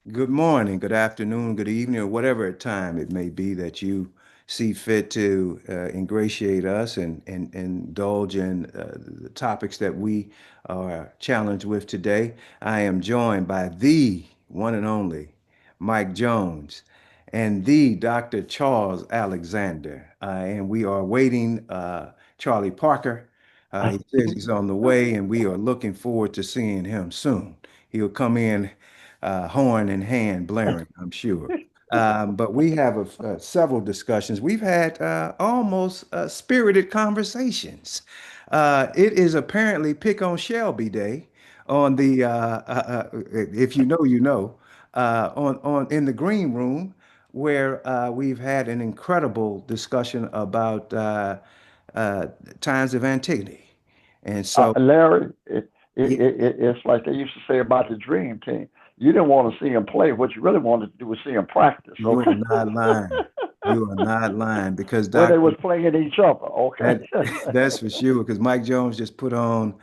Good morning, good afternoon, good evening, or whatever time it may be that you see fit to ingratiate us and indulge in the topics that we are challenged with today. I am joined by the one and only Mike Jones and the Dr. Charles Alexander. And we are waiting Charlie Parker. He says he's on the way, and we are looking forward to seeing him soon. He'll come in horn in hand, blaring, I'm sure. But we have several discussions. We've had almost spirited conversations. It is apparently Pick on Shelby Day on if you know, you know, on in the green room where we've had an incredible discussion about uh, times of antiquity. And so, Larry, yeah, it's like they used to say about the Dream Team. You didn't want to see him play. What you really wanted to do was see him practice. you are Okay, not lying. You are not lying because where they Dr. was playing each other. Okay. That that's for sure. Because Mike Jones just put on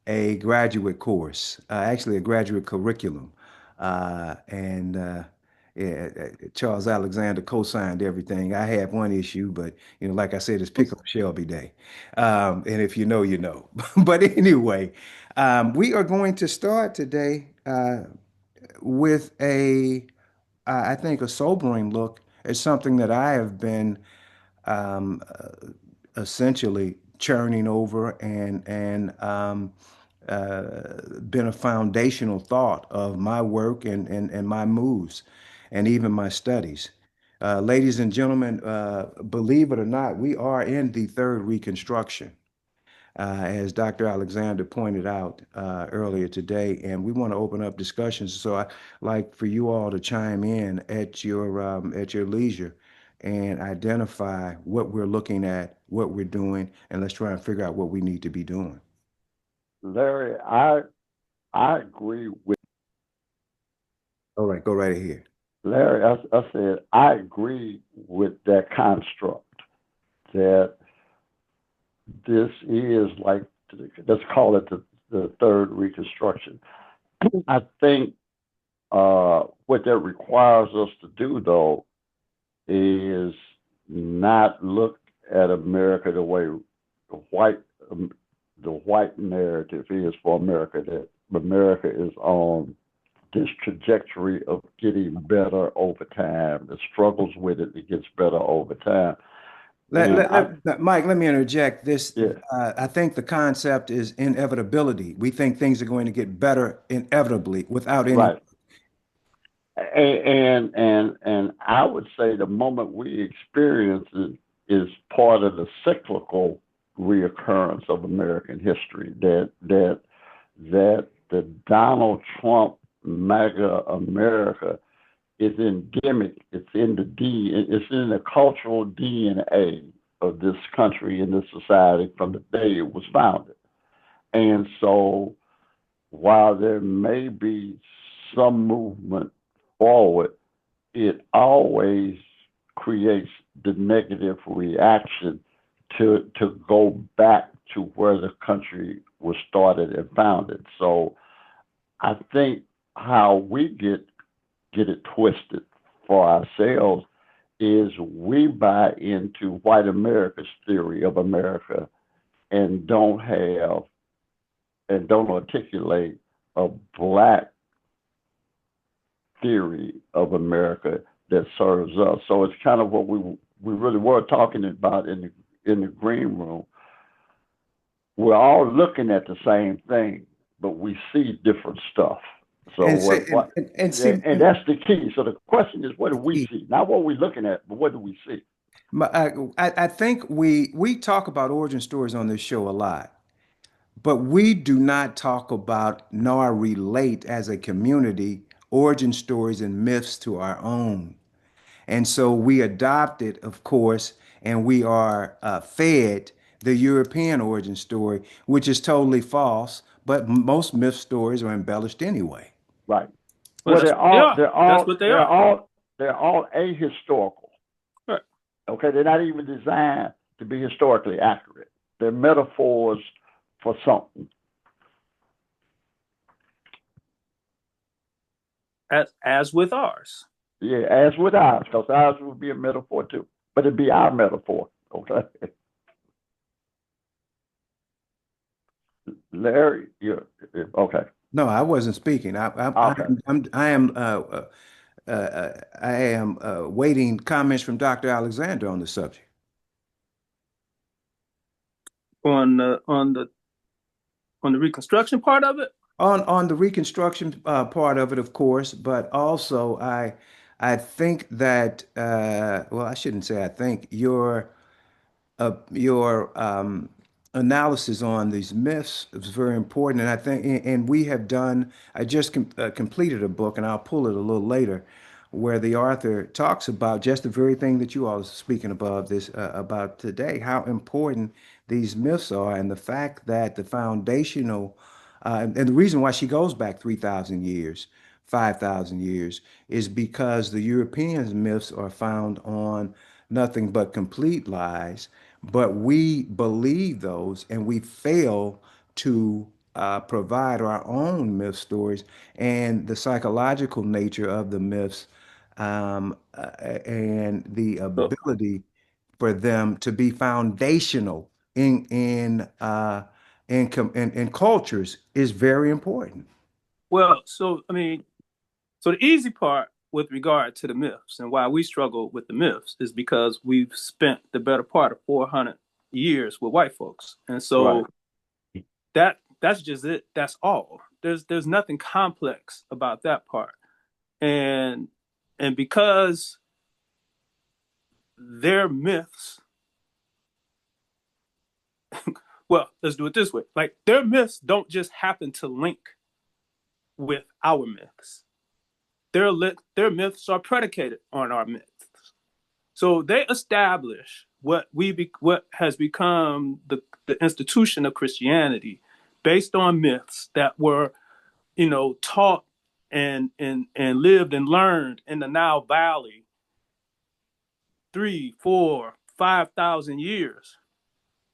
a graduate course, actually a graduate curriculum, and yeah, Charles Alexander co-signed everything. I have one issue, but like I said, it's Pick Up Shelby Day, and if you know, you know. But anyway, we are going to start today with I think, a sobering look at something that I have been um, essentially churning over and been a foundational thought of my work and my moves and even my studies. Ladies and gentlemen, believe it or not, we are in the third Reconstruction, as Dr. Alexander pointed out earlier today, and we want to open up discussions. So I like for you all to chime in at your leisure and identify what we're looking at, what we're doing, and let's try and figure out what we need to be doing. Larry, I agree with All right, go right ahead. Larry. I said I agree with that construct that this is like, let's call it the third Reconstruction. I think what that requires us to do, though, is not look at America the way the white um, the white narrative is for America. That America is on this trajectory of getting better over time. It struggles with it. It gets better over time. And Mike, let me interject this. yeah, I think the concept is inevitability. We think things are going to get better inevitably without any. right. And I would say the moment we experience it is part of the cyclical reoccurrence of American history. That the Donald Trump MAGA America is endemic. It's in it's in the cultural DNA of this country and this society from the day it was founded. And so while there may be some movement forward, it always creates the negative reaction to go back to where the country was started and founded. So I think how we get it twisted for ourselves is we buy into white America's theory of America and don't articulate a black theory of America that serves us. So it's kind of what we really were talking about in the green room. We're all looking at the same thing, but we see different stuff. So And say, what and see, and that's the key. So the question is, what do we see? Not what we're looking at, but what do we see? I think we talk about origin stories on this show a lot, but we do not talk about nor relate as a community origin stories and myths to our own. And so we adopt it, of course, and we are fed the European origin story, which is totally false, but most myth stories are embellished anyway. Right. Well, Well, that's what they are. That's what they are. they're all ahistorical. Right. Okay, they're not even designed to be historically accurate. They're metaphors for something. as with ours. Yeah, as with ours, because ours would be a metaphor too, but it'd be our metaphor. Okay, Larry, you okay? No, I wasn't speaking. Okay. I am waiting comments from Dr. Alexander on the subject. On the Reconstruction part of it. On the Reconstruction part of it, of course, but also I think that well, I shouldn't say I think your analysis on these myths is very important, and I think, and we have done. I just completed a book, and I'll pull it a little later, where the author talks about just the very thing that you all are speaking about today, how important these myths are, and the fact that the foundational, and the reason why she goes back 3,000 years. 5,000 years is because the European myths are found on nothing but complete lies, but we believe those and we fail to provide our own myth stories and the psychological nature of the myths, and the So, ability for them to be foundational in cultures is very important. well, so I mean, so the easy part with regard to the myths and why we struggle with the myths is because we've spent the better part of 400 years with white folks, and Right. so that's just it. That's all. There's nothing complex about that part, and because their myths, well, let's do it this way. Like their myths don't just happen to link with our myths. Their myths are predicated on our myths. So they establish what has become the institution of Christianity based on myths that were, taught and lived and learned in the Nile Valley 3, 4, 5,000 years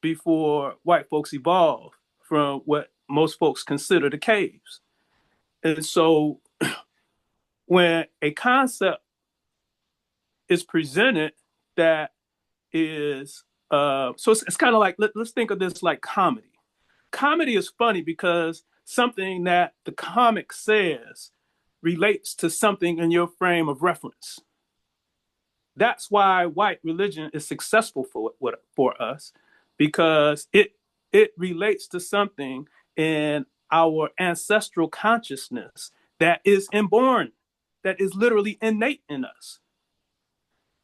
before white folks evolved from what most folks consider the caves. And so when a concept is presented that is so it's kind of like let's think of this like comedy. Comedy is funny because something that the comic says relates to something in your frame of reference. That's why white religion is successful for us, because it relates to something in our ancestral consciousness that is inborn, that is literally innate in us.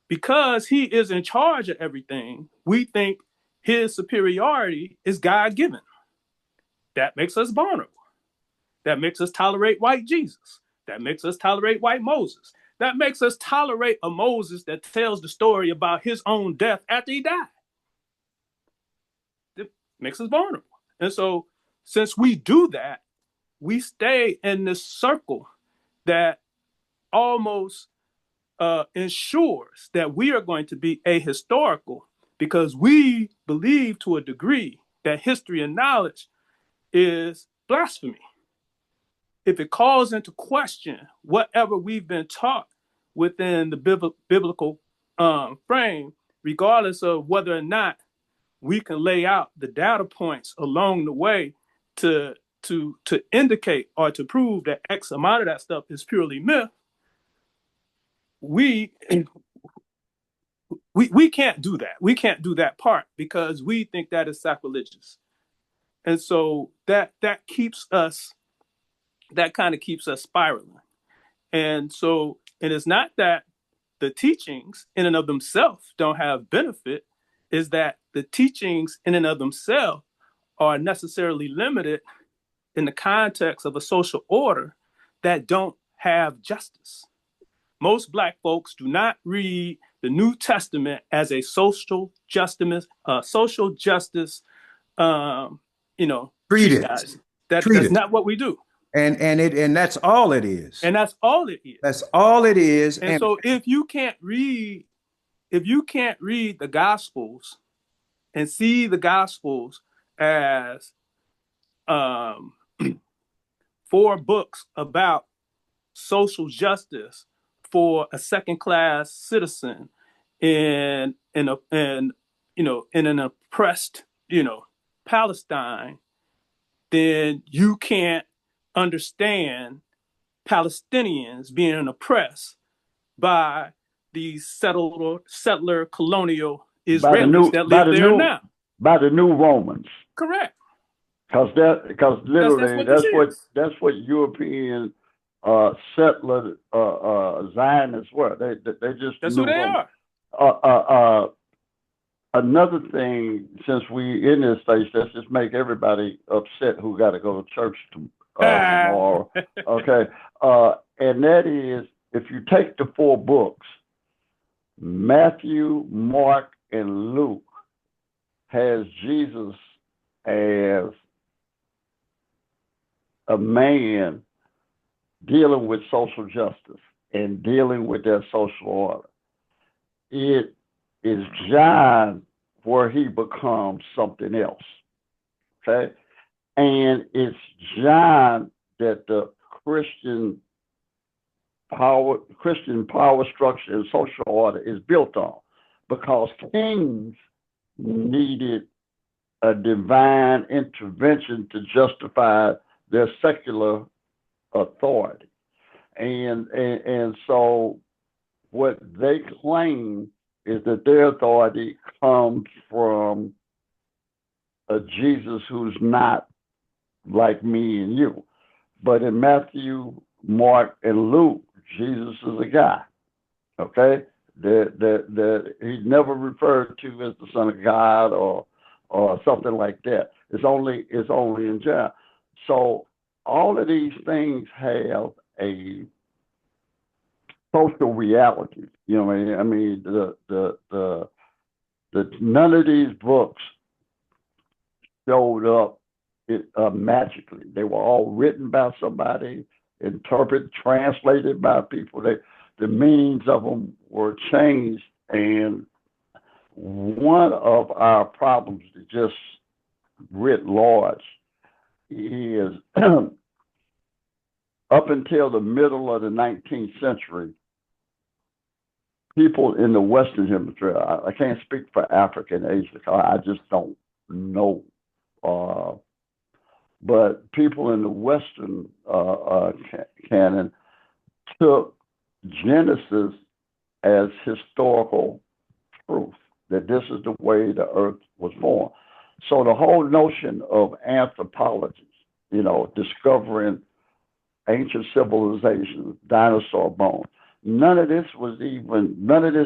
Because he is in charge of everything, we think his superiority is God given. That makes us vulnerable. That makes us tolerate white Jesus. That makes us tolerate white Moses. That makes us tolerate a Moses that tells the story about his own death after he died. It makes us vulnerable. And so, since we do that, we stay in this circle that almost ensures that we are going to be ahistorical, because we believe to a degree that history and knowledge is blasphemy. If it calls into question whatever we've been taught within the biblical frame, regardless of whether or not we can lay out the data points along the way to indicate or to prove that X amount of that stuff is purely myth, we we can't do that. We can't do that part because we think that is sacrilegious. And so that kind of keeps us spiraling. And so it is not that the teachings in and of themselves don't have benefit, is that the teachings in and of themselves are necessarily limited in the context of a social order that don't have justice. Most Black folks do not read the New Testament as a social justice, Treatise. That's Treatise. not what we do. And that's all it is. And that's all it is. That's all it is. And so if you can't read the Gospels and see the Gospels as 4 books about social justice for a second-class citizen in an oppressed, Palestine, then you can't understand Palestinians being oppressed by these settler colonial Israelis that live there now. By the new Romans. Correct. Because literally that's what European settler Zionists were. They just that's new who they Romans. are. Another thing, since we in this stage, let's just make everybody upset who got to go to church tomorrow. Okay, and that is, if you take the 4 books, Matthew, Mark, and Luke has Jesus as a man dealing with social justice and dealing with their social order. It is John where he becomes something else. Okay? And it's John that the Christian power structure and social order is built on, because kings needed a divine intervention to justify their secular authority. And so what they claim is that their authority comes from a Jesus who's not like me and you. But in Matthew, Mark, and Luke, Jesus is a guy, okay? That he's never referred to as the Son of God or something like that. It's only in John. So all of these things have a social reality. You know what I mean? The none of these books showed up magically. They were all written by somebody, interpreted, translated by people. The meanings of them were changed. And one of our problems, just writ large, is up until the middle of the 19th century, people in the Western Hemisphere, I can't speak for Africa and Asia, I just don't know. But people in the Western canon took Genesis as historical truth, that this is the way the earth was formed. So the whole notion of anthropology, discovering ancient civilizations, dinosaur bones, none of this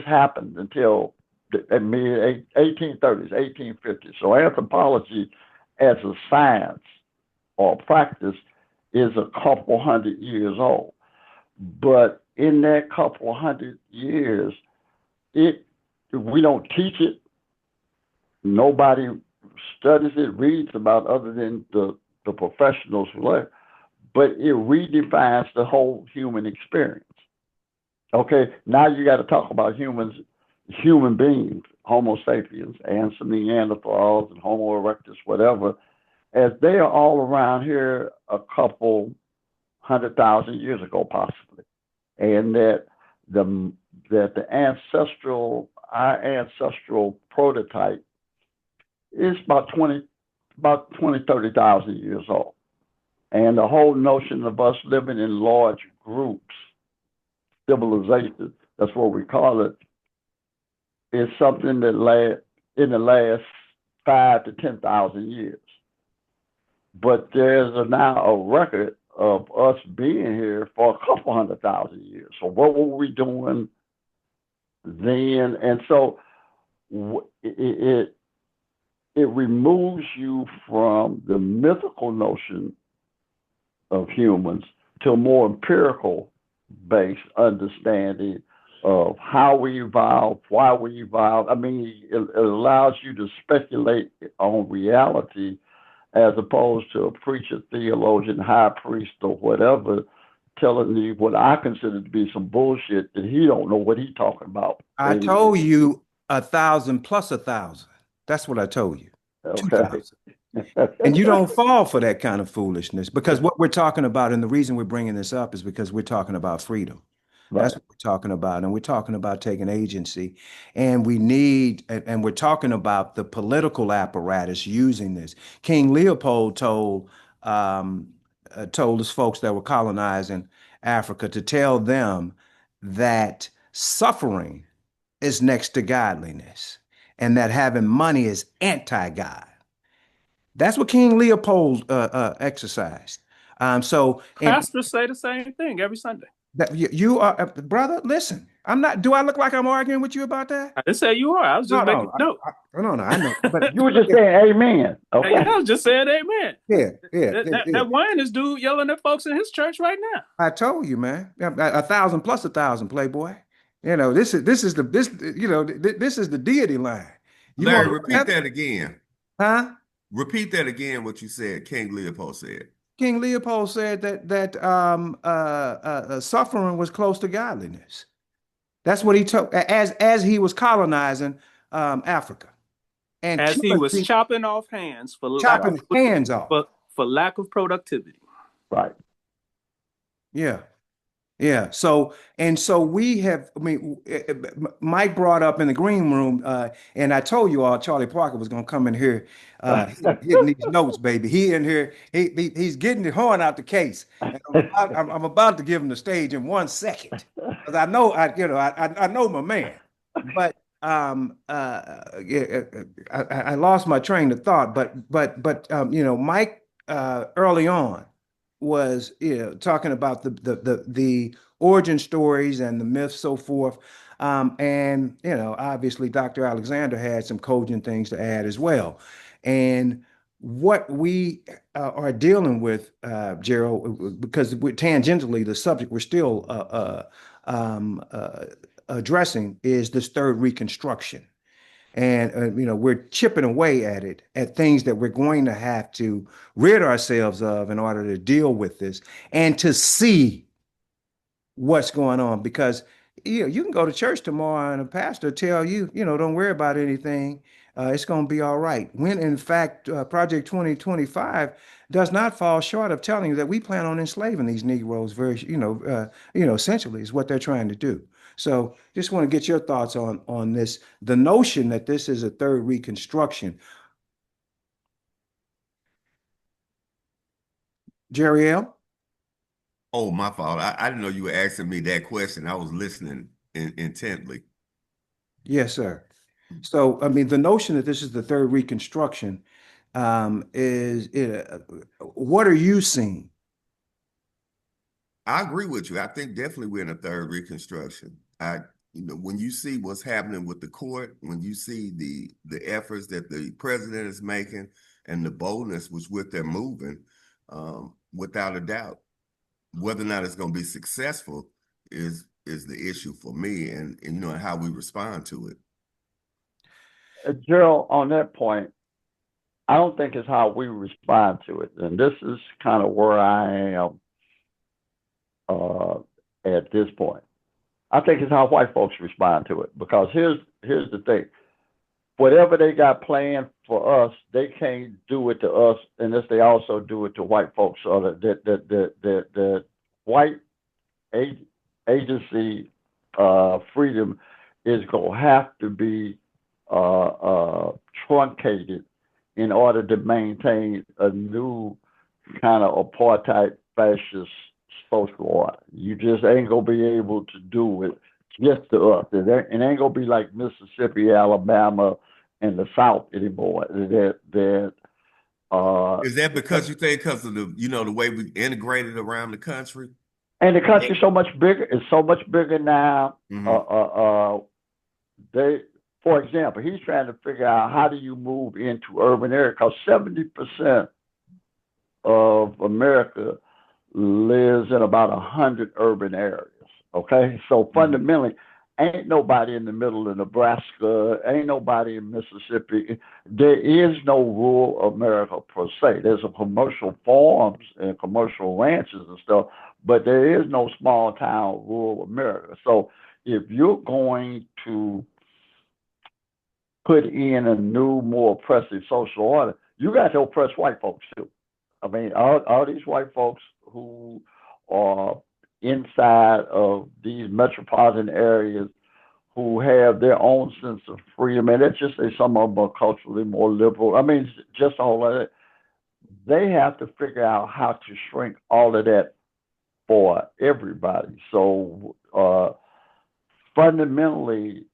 happened until the mid-1830s, 1850s. So anthropology as a science or practice is a couple hundred years old. But in that couple hundred years, we don't teach it. Nobody studies it, reads about, other than the professionals who learn. But it redefines the whole human experience. Okay, now you got to talk about human beings, Homo sapiens, and some Neanderthals and Homo erectus, whatever, as they are all around here a couple 100,000 years ago, possibly, and that our ancestral prototype is about 30,000 years old. And the whole notion of us living in large groups, civilization, that's what we call it, is something that in the last 5 to 10,000 years. But there's now a record of us being here for a couple 100,000 years. So what were we doing then? And so it removes you from the mythical notion of humans to a more empirical based understanding of how we evolved, why we evolved. I mean, it allows you to speculate on reality, as opposed to a preacher, theologian, high priest, or whatever telling you what I consider to be some bullshit that he don't know what he's talking about. I told you 1,000 plus 1,000. That's what I told you. Okay. 2,000. And you don't fall for that kind of foolishness because what we're talking about, and the reason we're bringing this up is because we're talking about freedom. Right. That's what we're talking about. And we're talking about taking agency. And we need, and we're talking about the political apparatus using this. King Leopold told his folks that were colonizing Africa to tell them that suffering is next to godliness and that having money is anti-God. That's what King Leopold exercised. And Pastors say the same thing every Sunday. that you are, brother. Listen, I'm not. Do I look like I'm arguing with you about that? I didn't say you are. I was No, just making no, a note. no. I know, but You were just saying amen. Hey, Okay. I was just saying amen. yeah. That wine is dude yelling at folks in his church right now. I told you, man. 1,000 plus 1,000, Playboy. This is the deity line. You Larry, want repeat that again. huh? Repeat that again, what you said, King Leopold said. King Leopold said that suffering was close to godliness. That's what he took as he was colonizing Africa and As he killing was people, chopping off hands chopping hands off. for lack of productivity. Right. Yeah. Yeah. So we have, Mike brought up in the green room, and I told you all Charlie Parker was going to come in here, hitting these notes, baby. He in here, he's getting the horn out the case. And I'm about to give him the stage in 1 second because I know my man. But yeah, I lost my train of thought. But Mike early on was talking about the origin stories and the myths, so forth. And obviously Dr. Alexander had some cogent things to add as well. And what we are dealing with, Gerald, because tangentially the subject we're still addressing is this third reconstruction. And we're chipping away at it, at things that we're going to have to rid ourselves of in order to deal with this and to see what's going on. Because you can go to church tomorrow and a pastor tell you, don't worry about anything. It's going to be all right. When in fact, Project 2025 does not fall short of telling you that we plan on enslaving these Negroes very, essentially is what they're trying to do. So just want to get your thoughts on this, the notion that this is a third reconstruction. Jeriel? Oh, my fault. I didn't know you were asking me that question. I was listening intently. Yes, sir. So, the notion that this is the third reconstruction what are you seeing? I agree with you. I think definitely we're in a third reconstruction. When you see what's happening with the court, when you see the efforts that the president is making and the boldness with which they're moving, without a doubt, whether or not it's going to be successful is the issue for me, and how we respond to it. Gerald, on that point, I don't think it's how we respond to it. And this is kind of where I am at this point. I think it's how white folks respond to it. Because here's the thing. Whatever they got planned for us, they can't do it to us unless they also do it to white folks. So the white agency freedom is going to have to be truncated in order to maintain a new kind of apartheid fascist social order. You just ain't gonna be able to do it just to us. It ain't gonna be like Mississippi, Alabama, and the South anymore. Is that because you think because of the way we integrated around the country? And the country's so much bigger. It's so much bigger now. Mm-hmm. For example, he's trying to figure out how do you move into urban areas because 70% of America lives in about 100 urban areas. Okay, so fundamentally, ain't nobody in the middle of Nebraska, ain't nobody in Mississippi. There is no rural America per se. There's some commercial farms and commercial ranches and stuff, but there is no small town rural America. So if you're going to put in a new, more oppressive social order, you got to oppress white folks too. I mean, all these white folks who are inside of these metropolitan areas who have their own sense of freedom, and let's just say some of them are culturally more liberal. I mean, just all of it. They have to figure out how to shrink all of that for everybody. So fundamentally,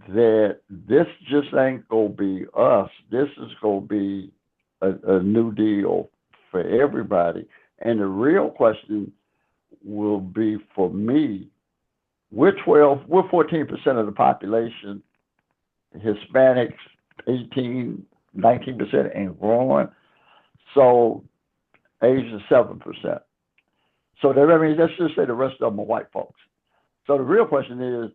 that this just ain't gonna be us. This is gonna be a new deal for everybody. And the real question will be for me, we're 14% of the population, Hispanics 18, 19% and growing. So Asian 7%. So that, I mean, let's just say the rest of them are white folks. So the real question is,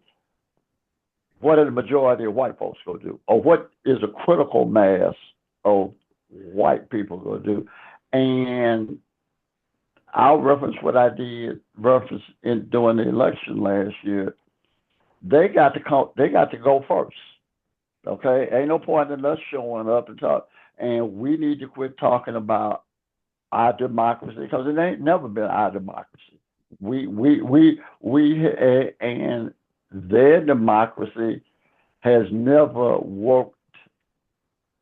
what are the majority of white folks going to do? Or what is a critical mass of white people going to do? And I'll reference what I did in during the election last year. They got to go first. Okay, ain't no point in us showing up and talk. And we need to quit talking about our democracy, because it ain't never been our democracy. And their democracy has never worked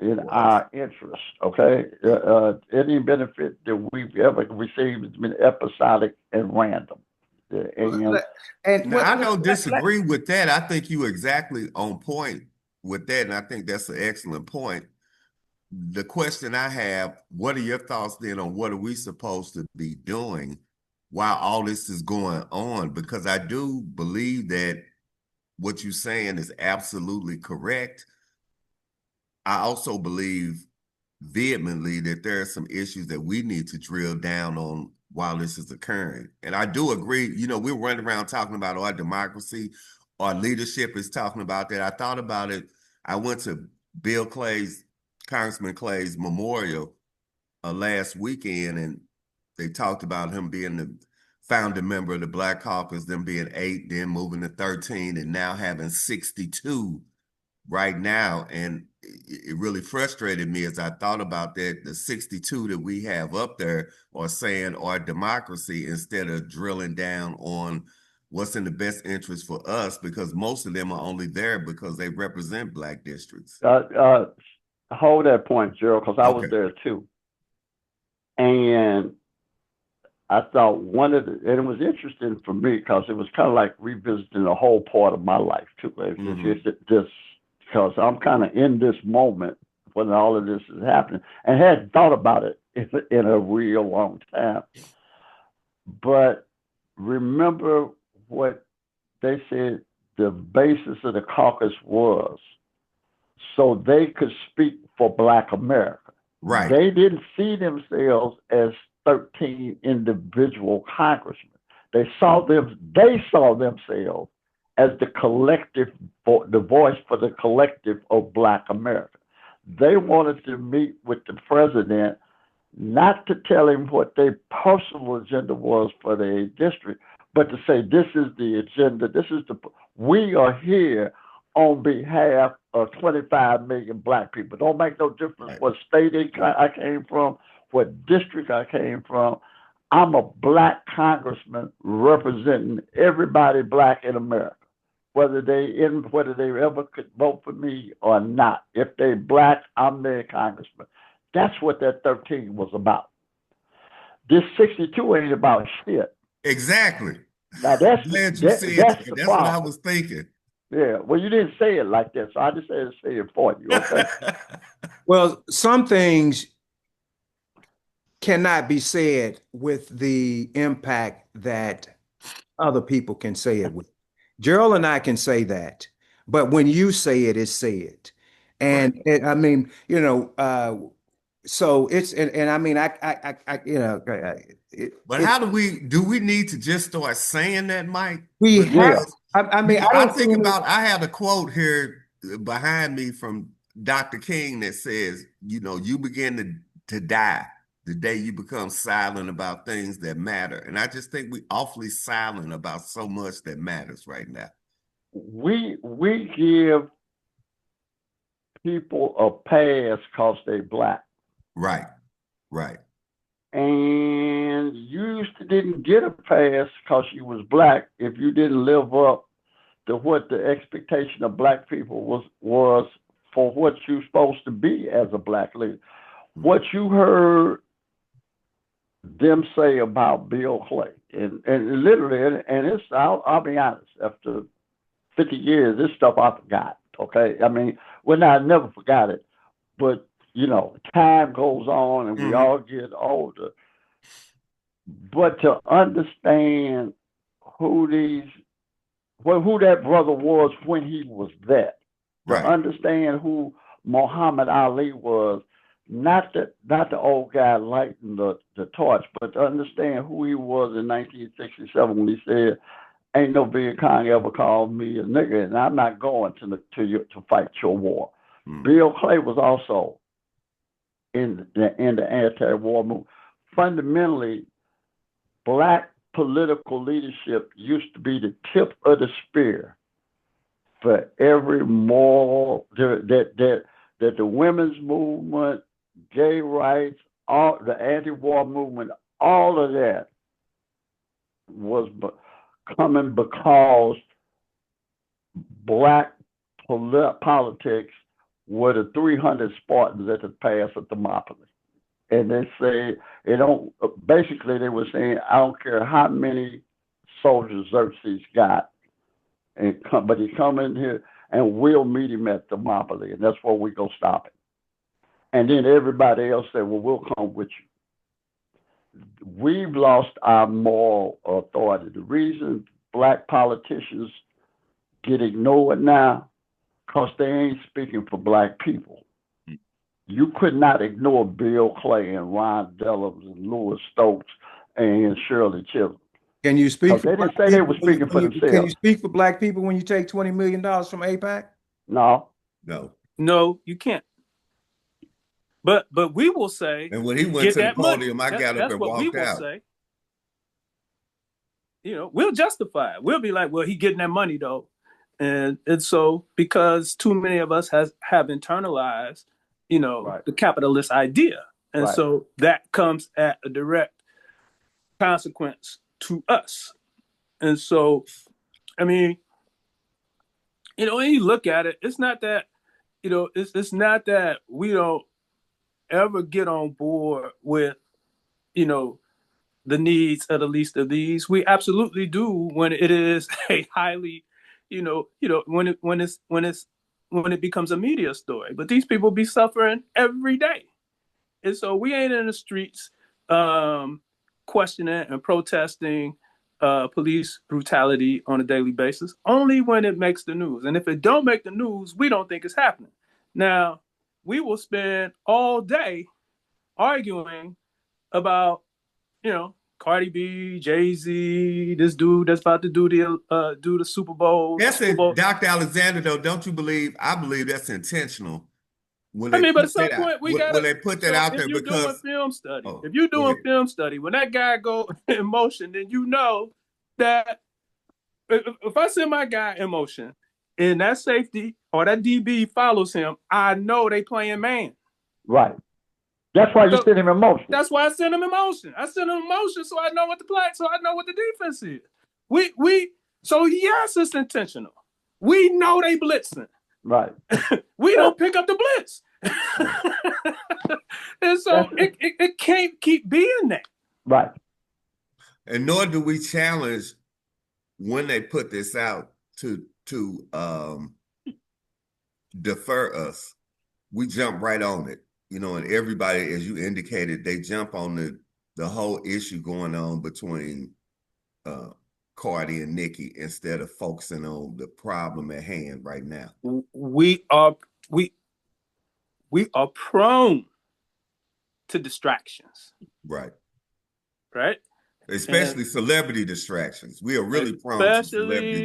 in our interest. Okay, any benefit that we've ever received has been episodic and random. And Now, I don't disagree with that. I think you're exactly on point with that, and I think that's an excellent point. The question I have, what are your thoughts then on what are we supposed to be doing while all this is going on? Because I do believe that what you're saying is absolutely correct. I also believe vehemently that there are some issues that we need to drill down on while this is occurring. And I do agree, you know, we're running around talking about our democracy, our leadership is talking about that. I thought about it. I went to Congressman Clay's memorial last weekend, and they talked about him being the founding member of the Black Caucus, them being 8, then moving to 13, and now having 62 right now. And it really frustrated me as I thought about that. The 62 that we have up there are saying our democracy instead of drilling down on what's in the best interest for us, because most of them are only there because they represent Black districts. Hold that point, Gerald, because I was there too. And I thought and it was interesting for me because it was kind of like revisiting a whole part of my life too. Just because I'm kind of in this moment when all of this is happening and hadn't thought about it in a real long time. But remember what they said the basis of the caucus was, so they could speak for Black America. Right. They didn't see themselves as 13 individual congressmen. They saw themselves as the collective, the voice for the collective of Black America. They wanted to meet with the president, not to tell him what their personal agenda was for their district, but to say, this is the agenda, we are here on behalf of 25 million Black people. Don't make no difference what state I came from, what district I came from. I'm a Black congressman representing everybody Black in America, whether they ever could vote for me or not. If they Black, I'm their congressman. That's what that 13 was about. This 62 ain't about shit. Exactly. Now that's that's what I was thinking. Yeah, well, you didn't say it like that, so I just had to say it for you, okay? Well, some things cannot be said with the impact that other people can say it with. Gerald and I can say that, but when you say it, it's said. And I mean, you know, so it's, and I mean, you know, but how do we need to just start saying that, Mike? We have. I mean, I think about, I have a quote here behind me from Dr. King that says, you know, you begin to die the day you become silent about things that matter. And I just think we awfully silent about so much that matters right now. We give people a pass because they're Black. Right. Right. And you didn't get a pass because you was black if you didn't live up to what the expectation of black people was for what you're supposed to be as a black leader. What you heard them say about Bill Clay, and literally, and it's I'll be honest, after 50 years, this stuff I forgot. Okay, I mean, I never forgot it, but time goes on and we all get older. But to understand who that brother was when he was that, to understand who Muhammad Ali was, not the old guy lighting the torch, but to understand who he was in 1967 when he said, "Ain't no Viet Cong ever called me a nigger, and I'm not going to fight your war." Bill Clay was also in the anti-war movement. Fundamentally, black political leadership used to be the tip of the spear for every moral that the women's movement, gay rights, all the anti-war movement, all of that was coming because black politics were the 300 Spartans at the pass of Thermopylae. And they say basically they were saying, I don't care how many soldiers Xerxes got, but he come in here and we'll meet him at Thermopylae, and that's where we go stop him. And then everybody else said, well, we'll come with you. We've lost our moral authority. The reason black politicians get ignored now, because they ain't speaking for black people. You could not ignore Bill Clay and Ron Dellums and Louis Stokes and Shirley Chisholm. Can you speak for they didn't say they were speaking for themselves. Can you speak for black people when you take $20 million from AIPAC? No. No, you can't. But we will say, and when he went to the podium, I got up and walked out. We will say. We'll justify it. We'll be like, well, he getting that money though. And so because too many of us have internalized, the capitalist idea. And so that comes at a direct consequence to us. And so, I mean, when you look at it, it's not that, it's not that we don't ever get on board with, the needs of the least of these. We absolutely do when it is a highly, when it becomes a media story. But these people be suffering every day. And so we ain't in the streets questioning and protesting police brutality on a daily basis, only when it makes the news. And if it don't make the news, we don't think it's happening. Now, we will spend all day arguing about, Cardi B, Jay-Z, this dude that's about to do the Super Bowl. That's it, Dr. Alexander, though. Don't you believe? I believe that's intentional. But at some point we got. When they put that out there, because if you're doing film study, when that guy go in motion, then you know that if I send my guy in motion and that safety or that DB follows him, I know they playing man. Right. That's why you send him in motion. That's why I send him in motion. I send him in motion so I know what the play, so I know what the defense is. So yes, it's intentional. We know they blitzing. Right. We don't pick up the blitz. And so it can't keep being that. Right. And nor do we challenge when they put this out to defer us. We jump right on it. And everybody, as you indicated, they jump on the whole issue going on between Cardi and Nicki instead of focusing on the problem at hand right now. We are prone to distractions. Right. Especially celebrity distractions. We are really prone to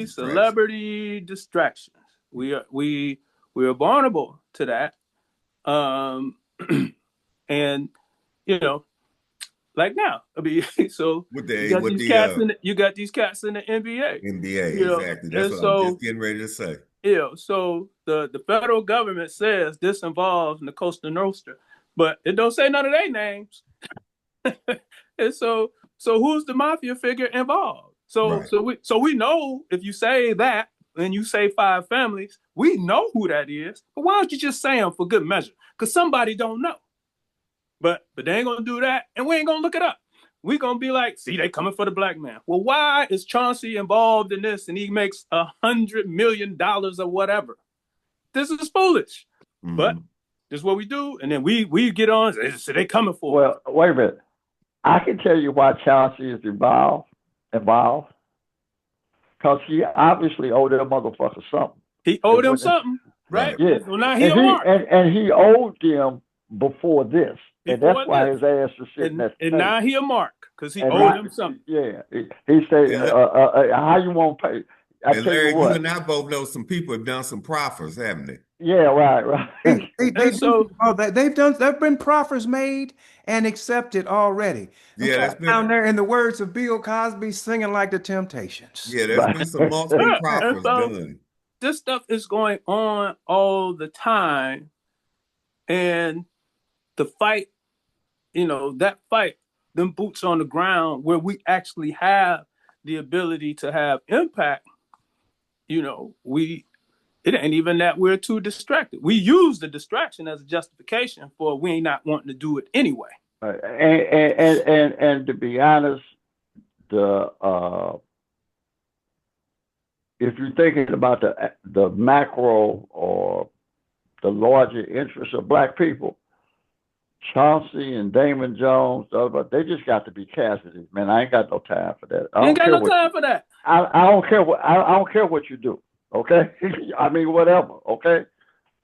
celebrity distractions. We are vulnerable to that. And like now, I mean, so you got these cats in the NBA. Exactly. That's what I'm just getting ready to say. So the federal government says this involves the Costa Nostra, but it don't say none of their names. And so who's the mafia figure involved? Right. So we know if you say that and you say 5 families, we know who that is. But why don't you just say them for good measure? Because somebody don't know. But they ain't gonna do that, and we ain't gonna look it up. We gonna be like, see, they coming for the black man. Well, why is Chauncey involved in this and he makes $100 million or whatever? This is foolish. But this is what we do, and then we get on. So they coming for. Well, wait a minute. I can tell you why Chauncey is involved, because he obviously owed that motherfucker something. He owed him something, right? Yeah. So now he a mark. And he owed them before this, and that's why his ass is sitting there. And now he a mark because he owed him something. Yeah, he said, "How you want to pay?" I And tell Larry, you what. you and I both know some people have done some proffers, haven't they? Yeah, right. There've been proffers made and accepted already. Yeah, that's been Down there, in the words of Bill Cosby, singing like the Temptations. Yeah, there's been some multiple proffers done. This stuff is going on all the time, and the fight, that fight, them boots on the ground where we actually have the ability to have impact. It ain't even that we're too distracted. We use the distraction as a justification for we ain't not wanting to do it anyway. And to be honest, if you're thinking about the macro or the larger interests of black people, Chauncey and Damon Jones, they just got to be casualties, man. I ain't got no time for that. I ain't got no time for that. I don't care what you do. Okay, I mean whatever. Okay.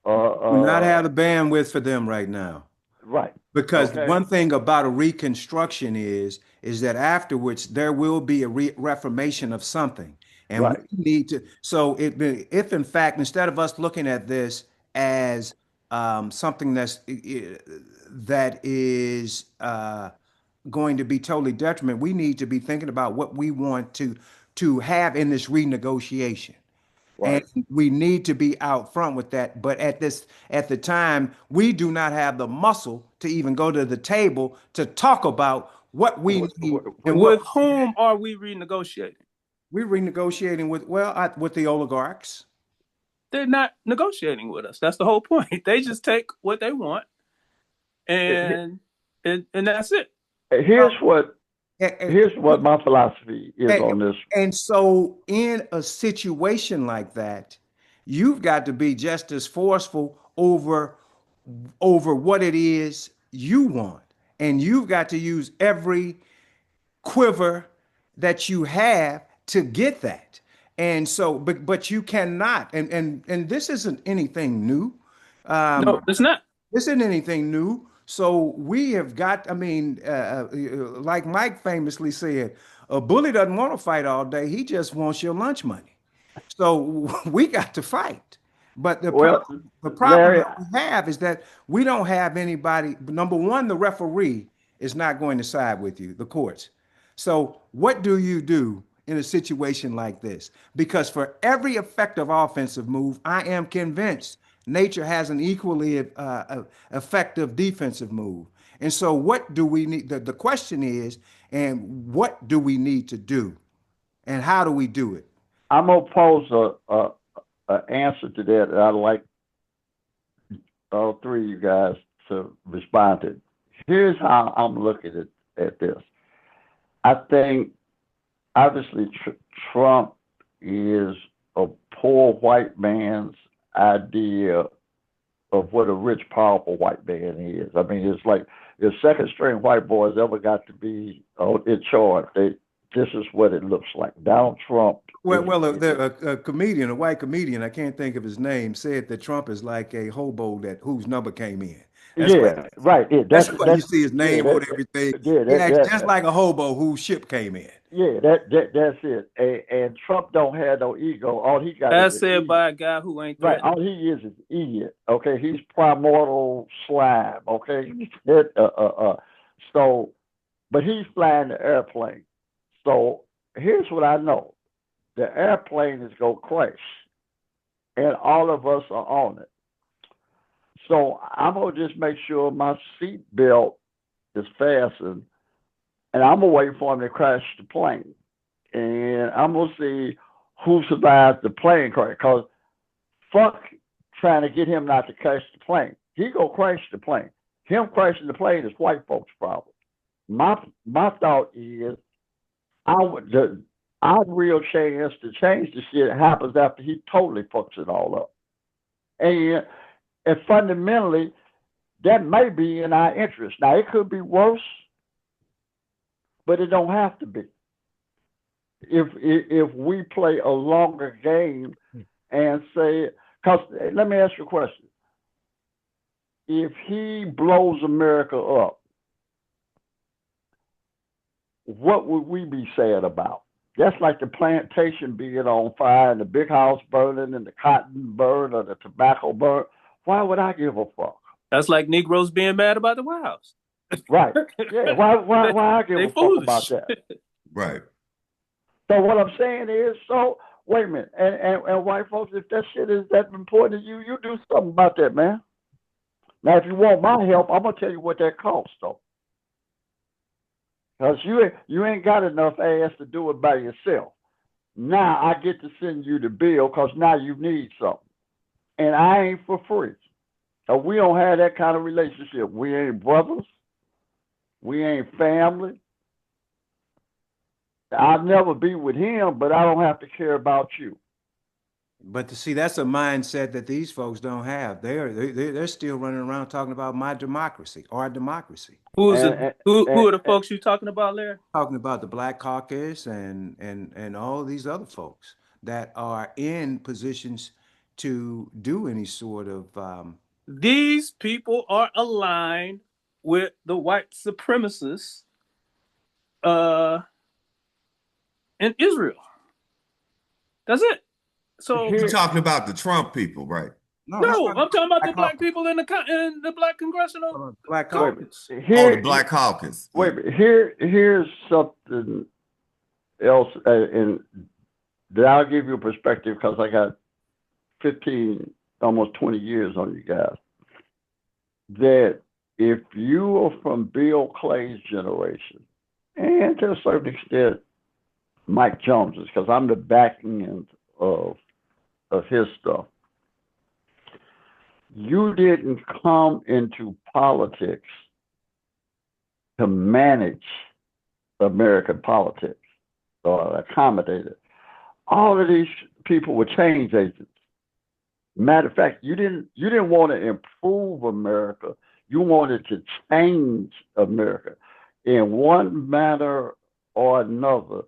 Do not have the bandwidth for them right now. Right. Because one thing about a reconstruction is that afterwards there will be a reformation of something, and we need to. So if in fact, instead of us looking at this as something that is going to be totally detriment, we need to be thinking about what we want to have in this renegotiation. Right. And we need to be out front with that. But at the time, we do not have the muscle to even go to the table to talk about what we need. And with whom are we renegotiating? We're renegotiating with the oligarchs. They're not negotiating with us. That's the whole point. They just take what they want, and that's it. Here's what my philosophy is on this. And so in a situation like that, you've got to be just as forceful over what it is you want. And you've got to use every quiver that you have to get that. And so, but you cannot, and this isn't anything new. No, it's not. This isn't anything new. So we have got, like Mike famously said, a bully doesn't want to fight all day. He just wants your lunch money. So we got to fight. But the problem Larry, that we have is that we don't have anybody. Number one, the referee is not going to side with you, the courts. So what do you do in a situation like this? Because for every effective offensive move, I am convinced nature has an equally effective defensive move. And so what do we need? The question is, and what do we need to do? And how do we do it? I'm going to pose an answer to that. I'd like all three of you guys to respond to. Here's how I'm looking at this. I think, obviously, Trump is a poor white man's idea of what a rich, powerful white man is. I mean, it's like if second string white boys ever got to be in charge, this is what it looks like. Donald Trump. A comedian, a white comedian, I can't think of his name, said that Trump is like a hobo whose number came in. That's right. Yeah, that's why you see his name on everything. That's just like a hobo whose ship came in. Yeah, that's it. And Trump don't have no ego. All he got. That's said by a guy who ain't right. All he is idiot. Okay, he's primordial slime. Okay, so, but he's flying the airplane. So here's what I know: the airplane is gonna crash, and all of us are on it. So I'm gonna just make sure my seat belt is fastened, and I'm gonna wait for him to crash the plane, and I'm gonna see who survives the plane crash. Cause fuck trying to get him not to crash the plane. He gonna crash the plane. Him crashing the plane is white folks' problem. My thought is our real chance to change the shit happens after he totally fucks it all up. And fundamentally, that may be in our interest. Now it could be worse, but it don't have to be. If we play a longer game and say, because let me ask you a question: if he blows America up, what would we be sad about? That's like the plantation being on fire and the big house burning and the cotton burn or the tobacco burn. Why would I give a fuck? That's like Negroes being mad about the White House. Right. Yeah. Why I give a fuck about that? Right. So what I'm saying is, so wait a minute, and white folks, if that shit is that important to you, you do something about that, man. Now, if you want my help, I'm gonna tell you what that costs, though, because you ain't got enough ass to do it by yourself. Now I get to send you the bill because now you need something, and I ain't for free. So we don't have that kind of relationship. We ain't brothers. We ain't family. I'll never be with him, but I don't have to care about you. But to see, that's a mindset that these folks don't have. They're still running around talking about my democracy, our democracy. Who And, are the folks you talking about, Larry? Talking about the Black Caucus and all these other folks that are in positions to do any sort of These people are aligned with the white supremacists in Israel. That's it. So You're talking about the Trump people, right? no, I'm talking about the black people in the black congressional Black caucus. The Black Caucus. Wait a minute. Here's something else, and that I'll give you a perspective because I got 15, almost 20 years on you guys. That if you are from Bill Clay's generation, and to a certain extent, Mike Jones's, because I'm the back end of his stuff, you didn't come into politics to manage American politics or accommodate it. All of these people were change agents. Matter of fact, you didn't want to improve America. You wanted to change America in one manner or another.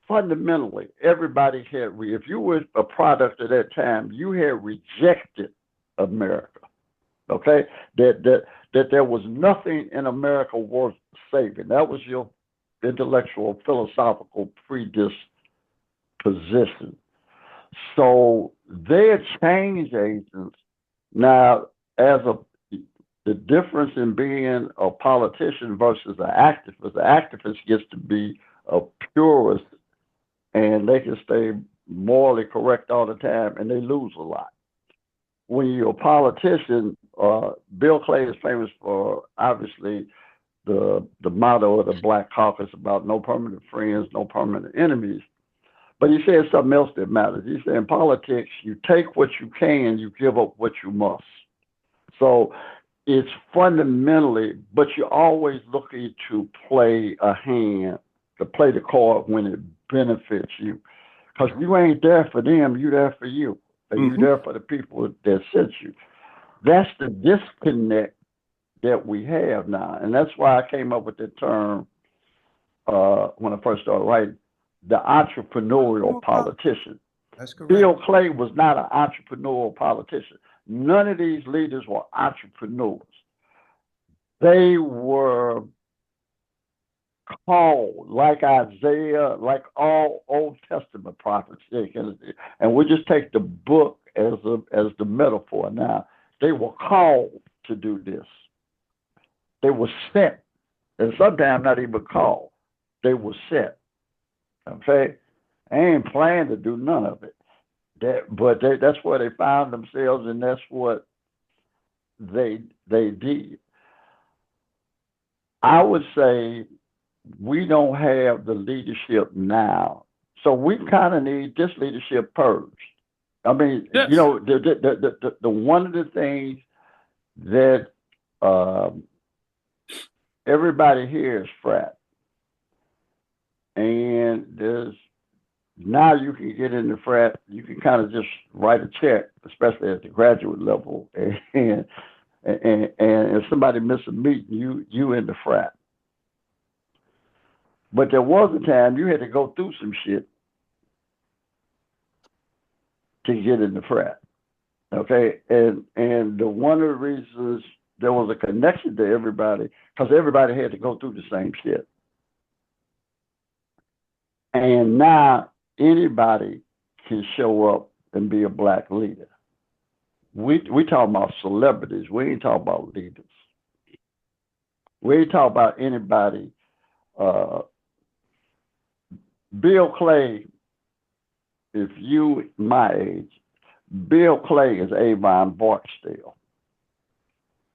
Fundamentally, everybody had, if you were a product of that time, you had rejected America. Okay? That there was nothing in America worth saving. That was your intellectual, philosophical predisposition. So they're change agents. Now, the difference in being a politician versus an activist gets to be a purist, and they can stay morally correct all the time, and they lose a lot. When you're a politician, Bill Clay is famous for, obviously, the motto of the Black Caucus about no permanent friends, no permanent enemies. But he said something else that matters. He said in politics, you take what you can, you give up what you must. So it's fundamentally, but you're always looking to play a hand, to play the card when it benefits you. Because you ain't there for them, you're there for you. And you're there for the people that sent you. That's the disconnect that we have now. And that's why I came up with the term when I first started writing, the entrepreneurial politician. That's correct. Bill Clay was not an entrepreneurial politician. None of these leaders were entrepreneurs. They were called, like Isaiah, like all Old Testament prophets. And we just take the book as the metaphor now. They were called to do this. They were sent, and sometimes not even called. They were sent. Okay? They ain't planned to do none of it. But that's where they found themselves, and that's what they did. I would say we don't have the leadership now, so we kind of need this leadership purged. I mean, you Yes. know, the one of the things that um, everybody here is frat, and there's now you can get in the frat. You can kind of just write a check, especially at the graduate level, and if somebody miss a meeting, you in the frat. But there was a time you had to go through some shit to get in the frat. Okay, and the one of the reasons there was a connection to everybody because everybody had to go through the same shit. And now anybody can show up and be a black leader. We talking about celebrities. We ain't talking about leaders. We ain't talking about anybody. Bill Clay, if you my age, Bill Clay is Avon Barksdale.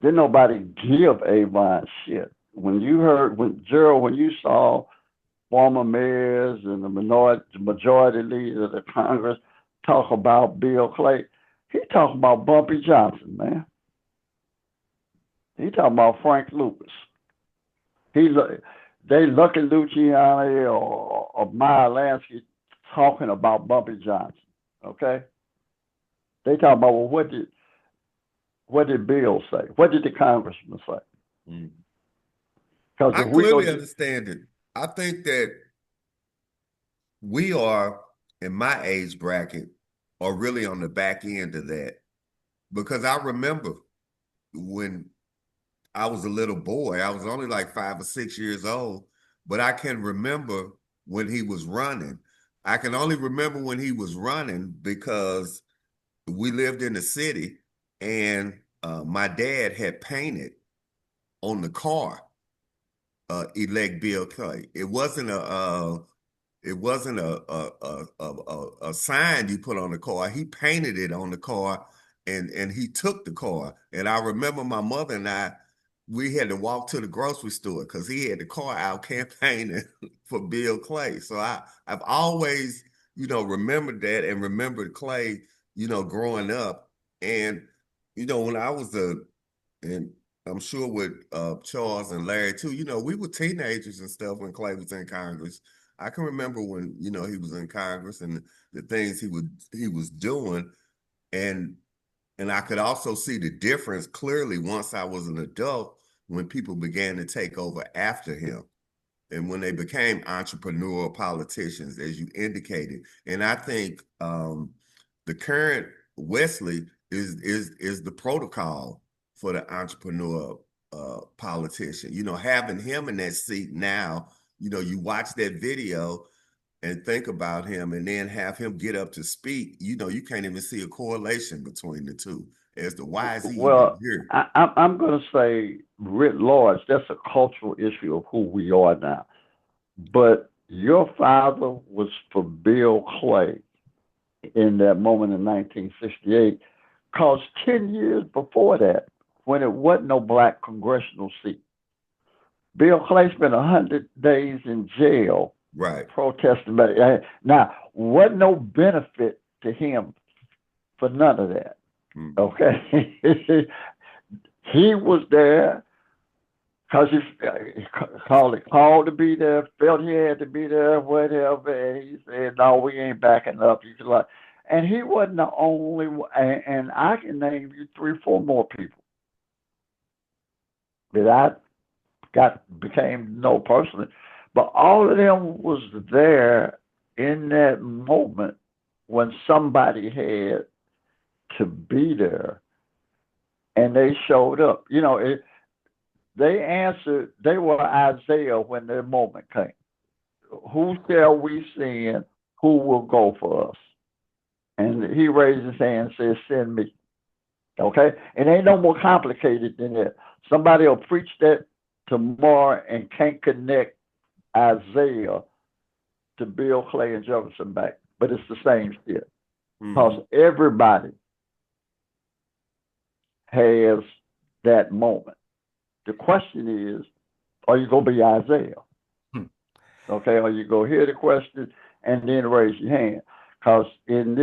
Didn't nobody give Avon shit. When you saw former mayors and the majority leader of the Congress talk about Bill Clay, he talking about Bumpy Johnson, man. He talking about Frank Lucas. They look at Luciani or Meyer Lansky talking about Bumpy Johnson. Okay, they talk about, well, what did Bill say? What did the congressman say? Because I if we clearly go, understand it. I think that we are, in my age bracket, are really on the back end of that. Because I remember when I was a little boy, I was only like 5 or 6 years old, but I can remember when he was running. I can only remember when he was running because we lived in the city and my dad had painted on the car, elect Bill Clay. It wasn't a sign you put on the car. He painted it on the car and he took the car. And I remember my mother and I, we had to walk to the grocery store because he had the car out campaigning for Bill Clay. So I've always, remembered that and remembered Clay, growing up. And, when I was and I'm sure with Charles and Larry too, we were teenagers and stuff when Clay was in Congress. I can remember when, he was in Congress and the things he was doing. And I could also see the difference clearly once I was an adult when people began to take over after him and when they became entrepreneurial politicians, as you indicated. And I think the current Wesley is the protocol for the entrepreneur politician. Having him in that seat now, you watch that video and think about him and then have him get up to speak, you can't even see a correlation between the two as to why is he even here. I'm going to say writ large, that's a cultural issue of who we are now. But your father was for Bill Clay in that moment in 1968, because 10 years before that, when it wasn't no black congressional seat, Bill Clay spent 100 days in jail, right, protesting. Now, wasn't no benefit to him for none of that. Okay, he was there because he called to be there, felt he had to be there, whatever. And he said, "No, we ain't backing up." He's like, and he wasn't the only one. And I can name you 3, 4 more people that I became know personally, but all of them was there in that moment when somebody had to be there, and they showed up. They answered. They were Isaiah when their moment came. Who shall we send? Who will go for us? And he raised his hand and said, "Send me." Okay, it ain't no more complicated than that. Somebody will preach that tomorrow and can't connect Isaiah to Bill Clay and Jefferson back, but it's the same shit. Because everybody has that moment. The question is, are you going to be Isaiah? Okay, or you go hear the question and then raise your hand. Because in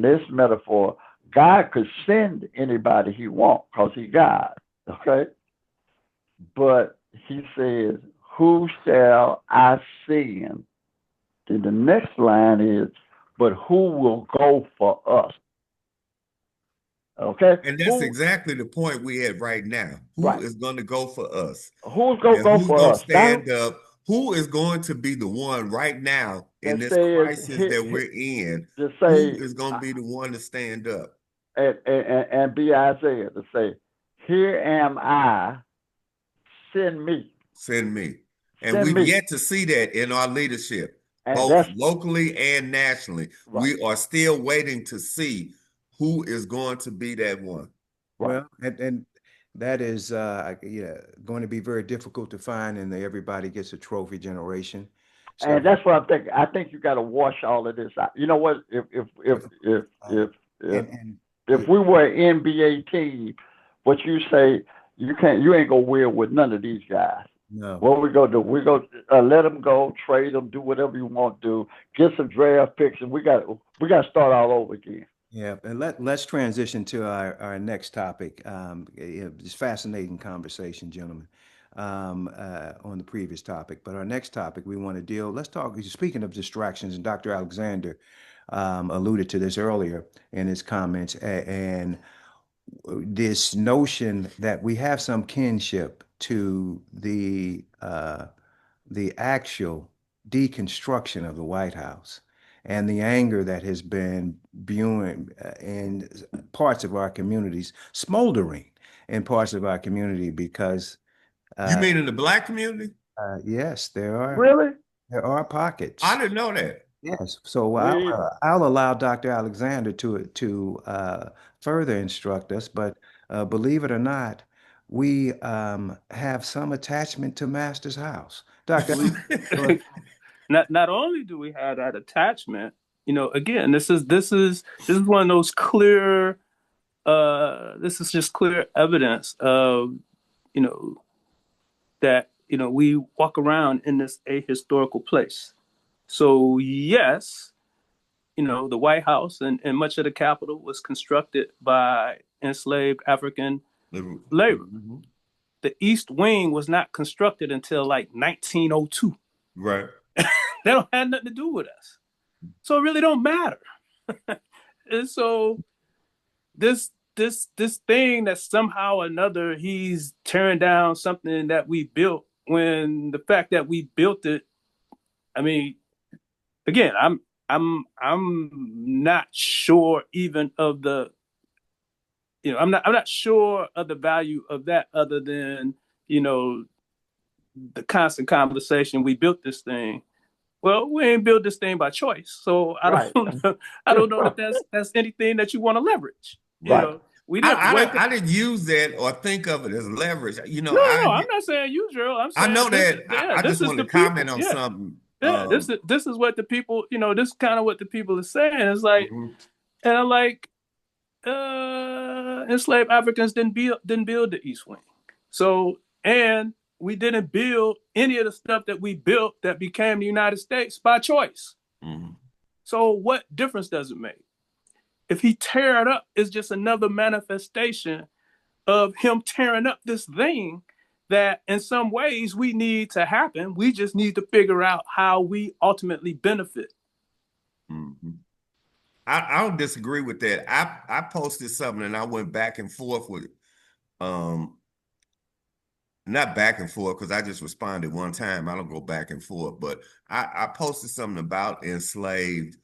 this metaphor, God could send anybody he wants because he's God. Okay? But he says, who shall I send? Then the next line is, but who will go for us? Okay? And that's exactly the point we at right now. Who is going to go for us? Who's going to And go who's for going to us? stand up? Who is going to be the one right now in this crisis that we're in? To say, who is going to be the one to stand up? And be Isaiah to say, here am I, send me. Send me. And we've yet to see that in our leadership, both locally and nationally. We are still waiting to see who is going to be that one. Well, and that is going to be very difficult to find, and everybody gets a trophy generation. So, and that's what I'm thinking. I think you got to wash all of this out. You know what? If we were an NBA team, what you say, you ain't gonna win with none of these guys. No. What we gonna do? We go let them go, trade them, do whatever you want to do, get some draft picks, and we got to start all over again. Yeah, and let's transition to our next topic. It's fascinating conversation, gentlemen, on the previous topic. But our next topic, let's talk, speaking of distractions, and Dr. Alexander alluded to this earlier in his comments, and this notion that we have some kinship to the actual deconstruction of the White House and the anger that has been brewing in parts of our communities, smoldering in parts of our community because you mean in the Black community? Yes, there are. Really? There are pockets. I didn't know that. Yes, so I'll allow Dr. Alexander to further instruct us, but believe it or not, we have some attachment to Master's house. Dr. Not only do we have that attachment, again, this is one of those clear, this is just clear evidence of, that, we walk around in this ahistorical place. So yes, the White House and much of the Capitol was constructed by enslaved African labor. Mm-hmm. The East Wing was not constructed until like 1902. Right. They don't have nothing to do with us. So it really don't matter. And so this thing that somehow or another he's tearing down something that we built, when the fact that we built it, I mean, again, I'm not sure even of the, I'm not sure of the value of that, other than, the constant conversation. We built this thing. Well, we ain't built this thing by choice. So I don't know if that's anything that you want to leverage. I didn't use that or think of it as leverage. No, I'm not saying you, Gerald. I'm saying I know that. I just want to comment on something. Yeah, this is what the people, this is kind of what the people are saying. It's like, and I'm like, enslaved Africans didn't build the East Wing. So, and we didn't build any of the stuff that we built that became the United States by choice. Mm-hmm. So what difference does it make? If he tear it up, it's just another manifestation of him tearing up this thing that in some ways we need to happen. We just need to figure out how we ultimately benefit. Mm-hmm. I don't disagree with that. I posted something and I went back and forth with it. Not back and forth, because I just responded one time. I don't go back and forth, but I posted something about enslaved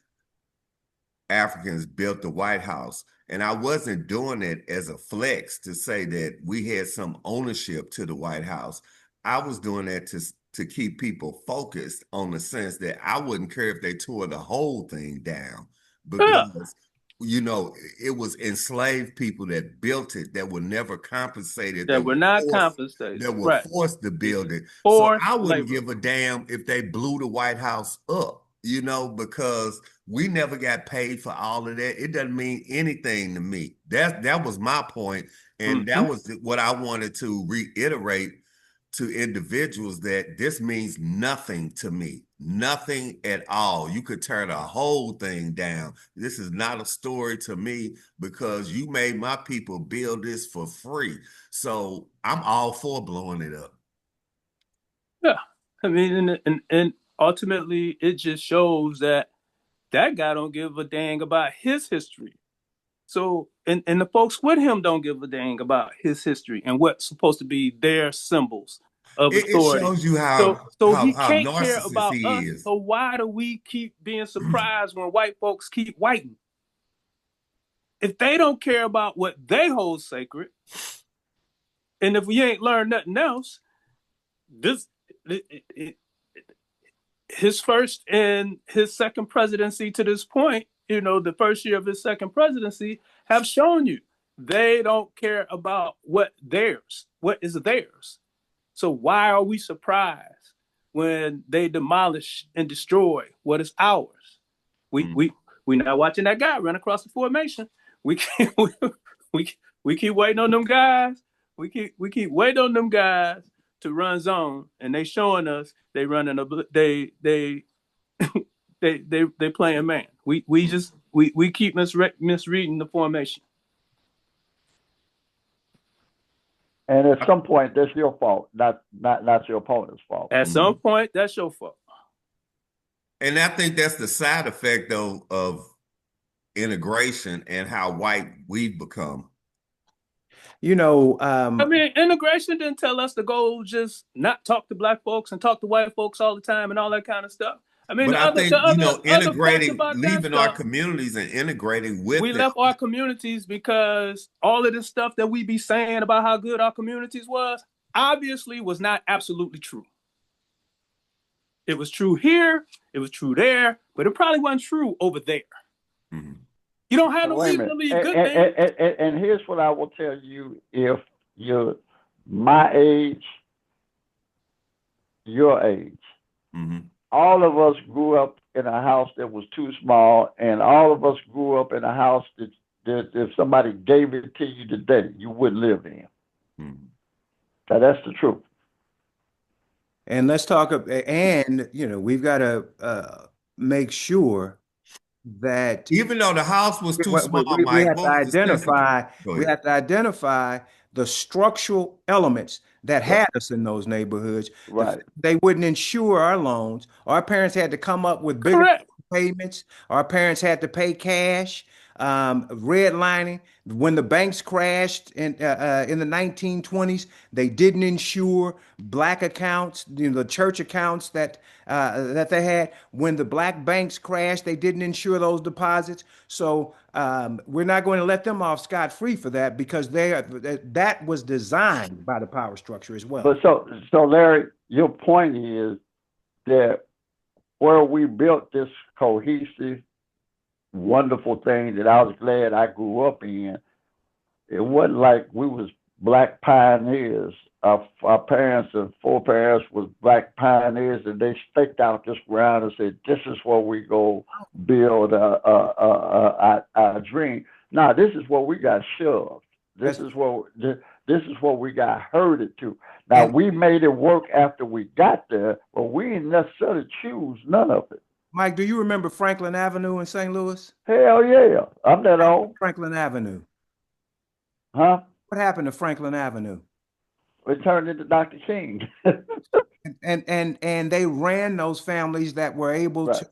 Africans built the White House. And I wasn't doing it as a flex to say that we had some ownership to the White House. I was doing that to keep people focused on the sense that I wouldn't care if they tore the whole thing down, because it was enslaved people that built it that were never compensated. That were not compensated. That were forced to build it. So I wouldn't give a damn if they blew the White House up, because We never got paid for all of that. It doesn't mean anything to me. That was my point, and Mhm. that was what I wanted to reiterate to individuals, that this means nothing to me, nothing at all. You could tear the whole thing down. This is not a story to me because you made my people build this for free. So I'm all for blowing it up. Yeah. I mean, and ultimately, it just shows that that guy don't give a dang about his history. So, and the folks with him don't give a dang about his history and what's supposed to be their symbols of It authority. shows you So he how can't care narcissist about he us. is. So why do we keep being surprised when white folks keep whiting? If they don't care about what they hold sacred, and if we ain't learned nothing else, this it, his first and his second presidency to this point, you know, the first year of his second presidency, have shown you they don't care about what is theirs. So why are we surprised when they demolish and destroy what is ours? We not watching that guy run across the formation. We keep, we, we keep waiting on them guys. We keep waiting on them guys to run zone, and they showing us they running a they playing man. We keep misreading the formation. And at some point, that's your fault, not your opponent's fault. At some point, that's your fault. And I think that's the side effect, though, of integration and how white we've become. You know, I mean, integration didn't tell us to go just not talk to black folks and talk to white folks all the time and all that kind of stuff. I mean, But I think, the other parts integrating, about that leaving our stuff, communities and integrating with we them. left our communities because all of this stuff that we be saying about how good our communities was obviously was not absolutely true. It was true here, it was true there, but it probably wasn't true over there. Mm-hmm. You don't have no Wait a reason to minute. leave good things. And here's what I will tell you: if you're my age, your age, Mm-hmm. all of us grew up in a house that was too small, and all of us grew up in a house that if somebody gave it to you today, you wouldn't live in. Mm-hmm. Now, that's the truth. and let's talk, and you know, we've got to make sure that Even though the house was too small, we Mike, have to what was the sensitive? identify, Go we ahead. have to identify the structural elements that Right. had us in those neighborhoods. Right. They wouldn't insure our loans. Our parents had to come up with bigger Correct. payments. Our parents had to pay cash. Redlining. When the banks crashed in the 1920s, they didn't insure black accounts, you know, the church accounts that they had. When the black banks crashed, they didn't insure those deposits. So we're not going to let them off scot-free for that because that was designed by the power structure as well. But so Larry, your point is that where we built this cohesive, wonderful thing that I was glad I grew up in, it wasn't like we was black pioneers. Our parents and foreparents was black pioneers, and they staked out this ground and said, "This is where we go build our dream." Now, this is where we got shoved. This That's- is where we got herded to. Now, And we made it work after we got there, but we didn't necessarily choose none of it. Mike, do you remember Franklin Avenue in St. Louis? Hell yeah, I'm that old, Franklin Avenue. huh? What happened to Franklin Avenue? It turned into Dr. King. And they ran those families that were able Right,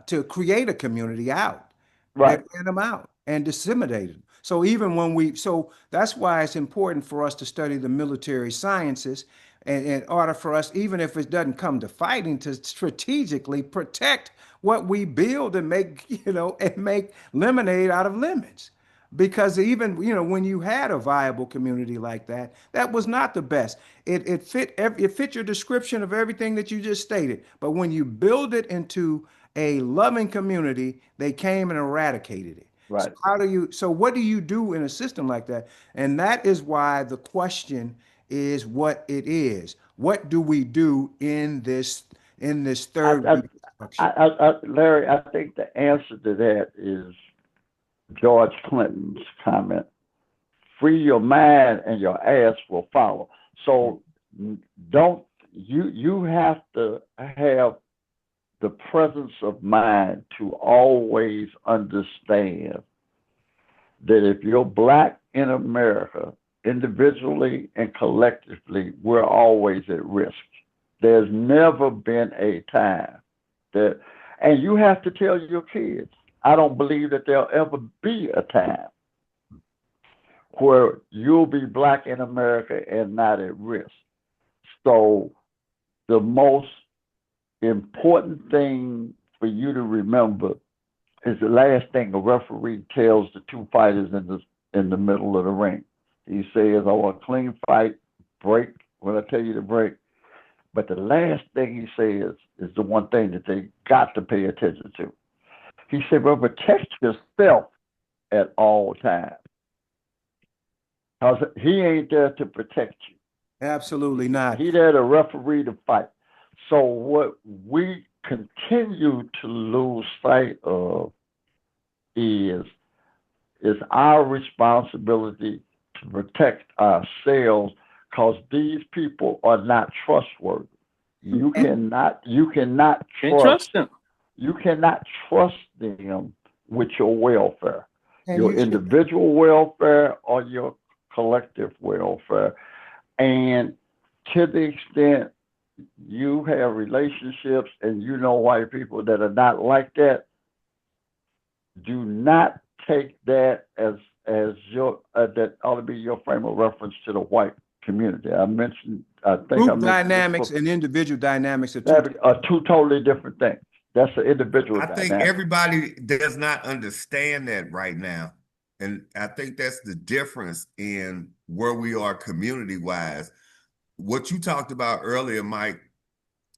to create a community out. They right. ran them out and disseminated them. So even when so that's why it's important for us to study the military sciences and in order for us, even if it doesn't come to fighting, to strategically protect what we build and make, you know, and make lemonade out of lemons. Because even, you know, when you had a viable community like that, that was not the best. It fit your description of everything that you just stated. But when you build it into a loving community, they came and eradicated it. So Right. so what do you do in a system like that? And that is why the question is what it is. What do we do in this I, third I, Larry, I think the answer to that is George Clinton's comment: "Free your mind, and your ass will follow." So don't you have to have the presence of mind to always understand that if you're black in America, individually and collectively, we're always at risk. There's never been a time that, and you have to tell your kids, I don't believe that there'll ever be a time where you'll be black in America and not at risk. So the most important thing for you to remember is the last thing a referee tells the two fighters in the middle of the ring. He says, "I want a clean fight, break when I tell you to break." But the last thing he says is the one thing that they got to pay attention to. He said, "Well, protect yourself at all times." Because he ain't there to protect you. Absolutely not. He there to referee the fight. So what we continue to lose sight of is our responsibility to protect ourselves, because these people are not trustworthy. You cannot Can't trust them. You cannot trust them with your welfare, And your you should- individual welfare or your collective welfare. And to the extent you have relationships and you know white people that are not like that, do not take that as your that ought to be your frame of reference to the white community. I mentioned Group dynamics and individual dynamics are two totally different things. That's an individual I think dynamic. everybody does not understand that right now. And I think that's the difference in where we are community-wise. What you talked about earlier, Mike,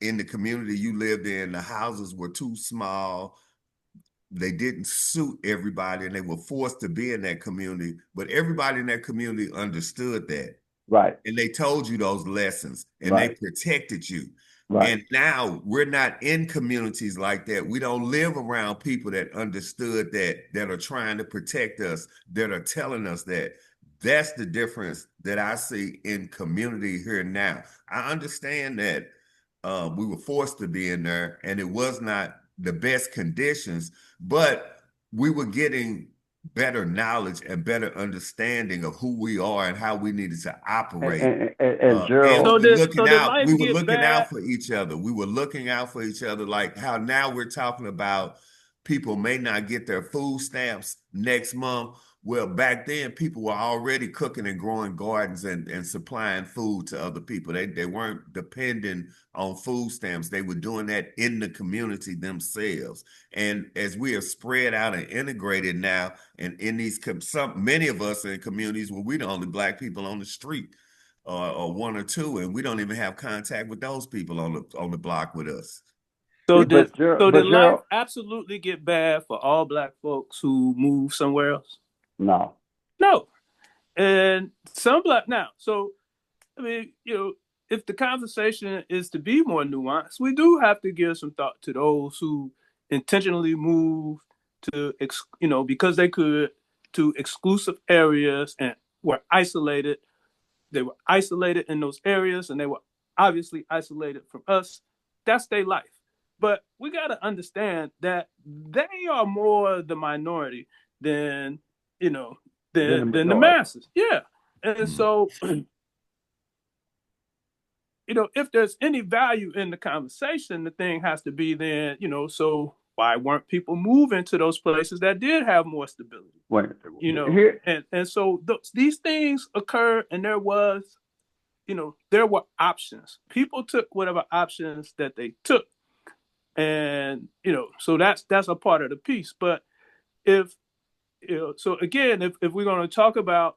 in the community you lived in, the houses were too small. They didn't suit everybody, and they were forced to be in that community. But everybody in that community understood that. Right. And they told you those lessons, and Right. they protected you. Right. And now we're not in communities like that. We don't live around people that understood that are trying to protect us, that are telling us that. That's the difference that I see in community here now. I understand that we were forced to be in there, and it was not the best conditions, but we were getting better knowledge and better understanding of who we are and how we needed to operate. And Gerald, So did life we were get looking bad? out for each other. We were looking out for each other, like how now we're talking about people may not get their food stamps next month. Well, back then people were already cooking and growing gardens and supplying food to other people. They weren't dependent on food stamps. They were doing that in the community themselves. And as we are spread out and integrated now, and in these many of us are in communities where we're the only black people on the street, or one or two, and we don't even have contact with those people on the block with us. So But did life Gerald, absolutely get bad for all black folks who moved somewhere else? no. No. And some black now. So I mean, if the conversation is to be more nuanced, we do have to give some thought to those who intentionally moved to, because they could, to exclusive areas and were isolated. They were isolated in those areas, and they were obviously isolated from us. That's their life. But we got to understand that they are more the minority than than the masses. Yeah. And so, if there's any value in the conversation, the thing has to be then, so why weren't people moving to those places that did have more stability? And so these things occurred, and there were options. People took whatever options that they took. And, so that's a part of the piece. But so again, if we're going to talk about,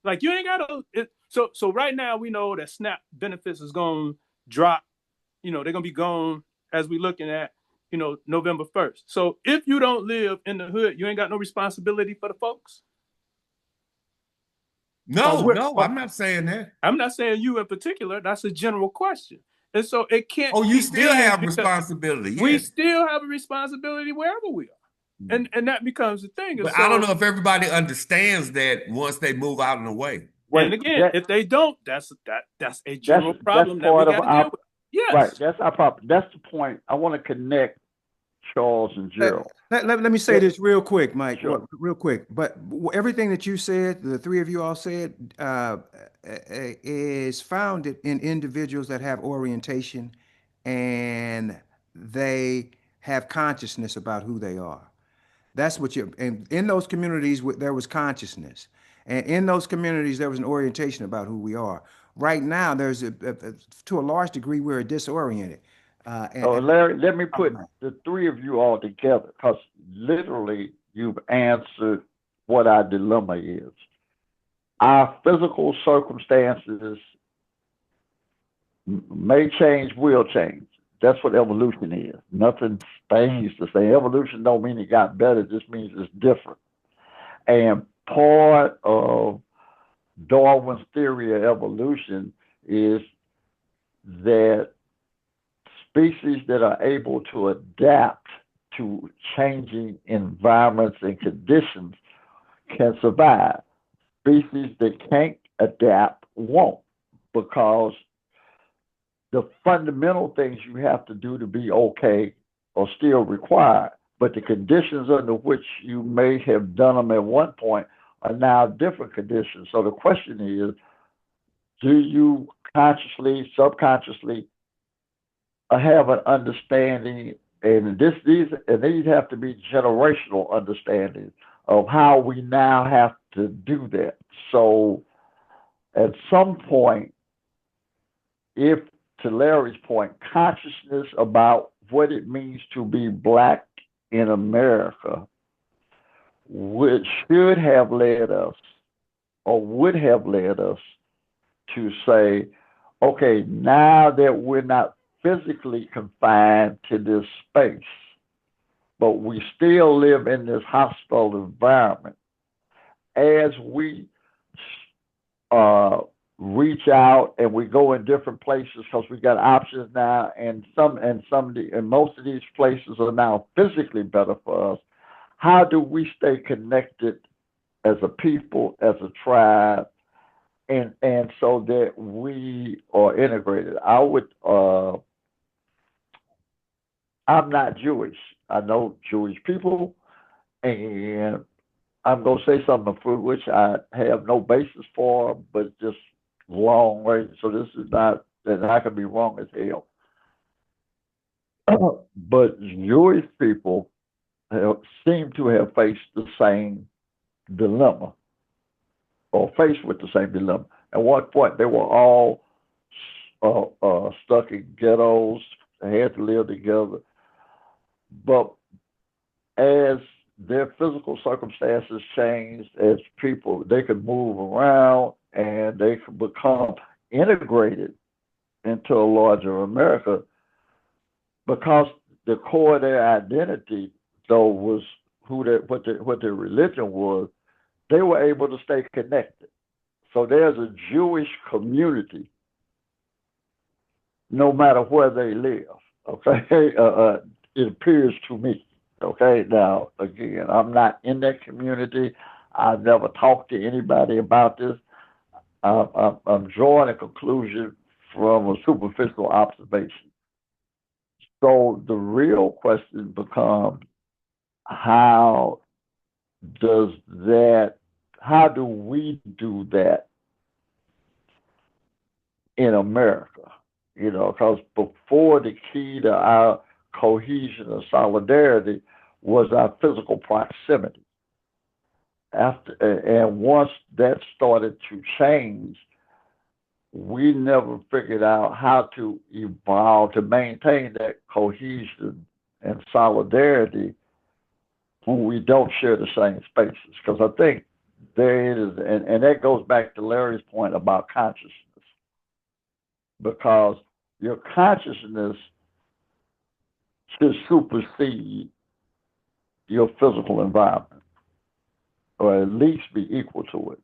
like, you ain't got to, so right now we know that SNAP benefits is going to drop, they're going to be gone as we're looking at, November 1st. So if you don't live in the hood, you ain't got no responsibility for the folks. No, I'm not saying that. I'm not saying you in particular. That's a general question. And so it can't Oh, you keep still being have because responsibility, we yes. still have a responsibility wherever we are. And that becomes the thing. And But I don't so, know if everybody understands that once they move out of the way. and Wait, again, if they don't, that's a that's general problem that we part of got to deal our with. Yes. right. That's our problem. That's the point. I want to connect Charles and Gerald. Let me say Yeah, this real quick, Mike, sure. real quick. But everything that you said, the three of you all said, is founded in individuals that have orientation and they have consciousness about who they are. That's what you, and in those communities, there was consciousness. And in those communities, there was an orientation about who we are. Right now, to a large degree, we're disoriented. So Larry, let me put the three of you all together because literally you've answered what our dilemma is. Our physical circumstances may change, will change. That's what evolution is. Nothing stays the same. Evolution don't mean it got better, it just means it's different. And part of Darwin's theory of evolution is that species that are able to adapt to changing environments and conditions can survive. Species that can't adapt won't, because the fundamental things you have to do to be okay are still required, but the conditions under which you may have done them at one point are now different conditions. So the question is, do you consciously, subconsciously have an understanding, and these have to be generational understanding of how we now have to do that. So at some point, if, to Larry's point, consciousness about what it means to be Black in America, which should have led us or would have led us to say, okay, now that we're not physically confined to this space, but we still live in this hostile environment, as we reach out and we go in different places because we got options now, and most of these places are now physically better for us. How do we stay connected as a people, as a tribe, and so that we are integrated? I'm not Jewish. I know Jewish people, and I'm going to say something for which I have no basis for, but just long range. So this is not, and I could be wrong as hell. But Jewish people seem to have faced the same dilemma, or faced with the same dilemma. At one point, they were all stuck in ghettos. They had to live together. But as their physical circumstances changed, as people, they could move around and they could become integrated into a larger America, because the core of their identity, though, was what their religion was. They were able to stay connected. So there's a Jewish community no matter where they live. Okay, it appears to me. Okay, now again, I'm not in that community. I've never talked to anybody about this. I'm drawing a conclusion from a superficial observation. So the real question becomes, how do we do that in America? You know, because before, the key to our cohesion and solidarity was our physical proximity. And once that started to change, we never figured out how to evolve to maintain that cohesion and solidarity when we don't share the same spaces. Because I think there is, and that goes back to Larry's point about consciousness, because your consciousness should supersede your physical environment, or at least be equal to it.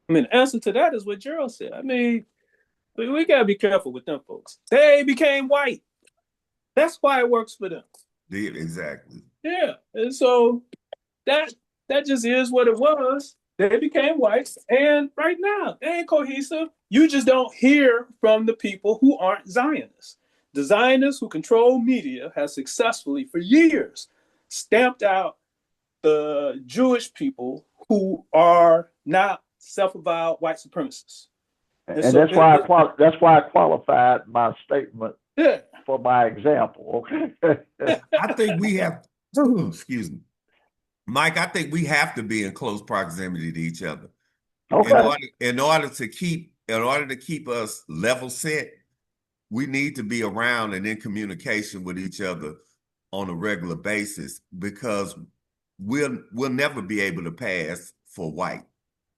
I mean, the answer to that is what Gerald said. I mean, We gotta be careful with them folks. They became white. That's why it works for them. Exactly. Yeah, and so that that just is what it was. They became whites, and right now they ain't cohesive. You just don't hear from the people who aren't Zionists. The Zionists who control media have successfully, for years, stamped out the Jewish people who are not self-avowed white supremacists. And And so, that's why I qualified my statement yeah, for my example. Okay. I think we have, excuse me, Mike, I think we have to be in close proximity to each other. Okay. In order to keep us level set, we need to be around and in communication with each other on a regular basis, because we'll never be able to pass for white.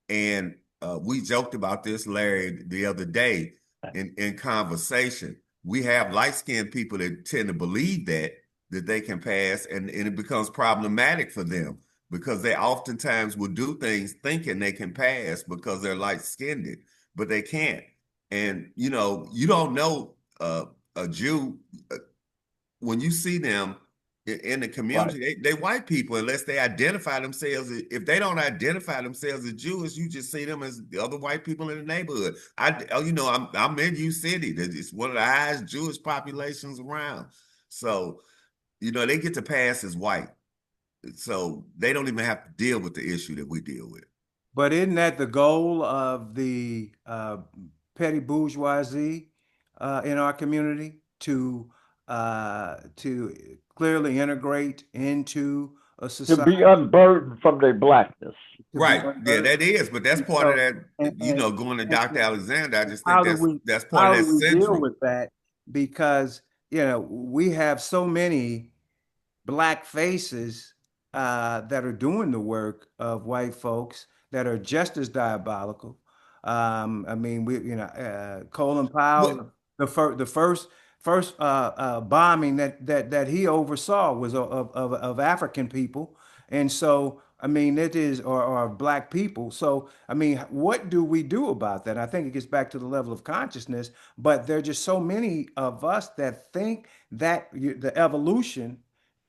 And we joked about this, Larry, the other day in conversation. We have light-skinned people that tend to believe that they can pass, and it becomes problematic for them because they oftentimes will do things thinking they can pass because they're light-skinned, but they can't. And you don't know a Jew when you see them in the community. Right. They white people unless they identify themselves. If they don't identify themselves as Jewish, you just see them as the other white people in the neighborhood. I'm in U City. It's one of the highest Jewish populations around. So they get to pass as white. So they don't even have to deal with the issue that we deal with. But isn't that the goal of the petty bourgeoisie in our community to clearly integrate into a To be society, unburdened from their blackness. to be Right. Yeah, unheard? that is, but that's And part of so, that, and, going to and, Dr. Alexander. I just think how do that's part of how that do we deal syndrome. with that? Because we have so many black faces that are doing the work of white folks that are just as diabolical. I mean, Colin What Powell, the first bombing that he oversaw was of African people, and so I mean it is or black people. So I mean, what do we do about that? I think it gets back to the level of consciousness, but there are just so many of us that think that the evolution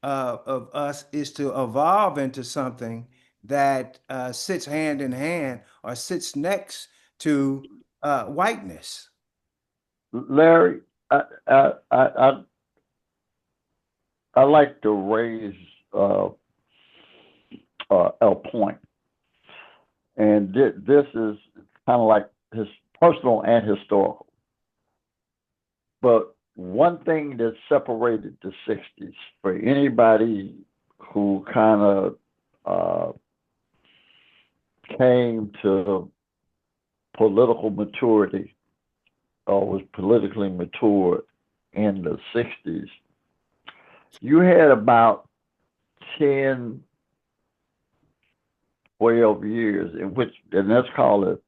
of us is to evolve into something that sits hand in hand or sits next to whiteness. Larry, I like to raise a point, and this is kind of like his personal and historical. But one thing that separated the '60s for anybody who kind of came to political maturity or was politically mature in the '60s, you had about 10, 12 years in which, and let's call it,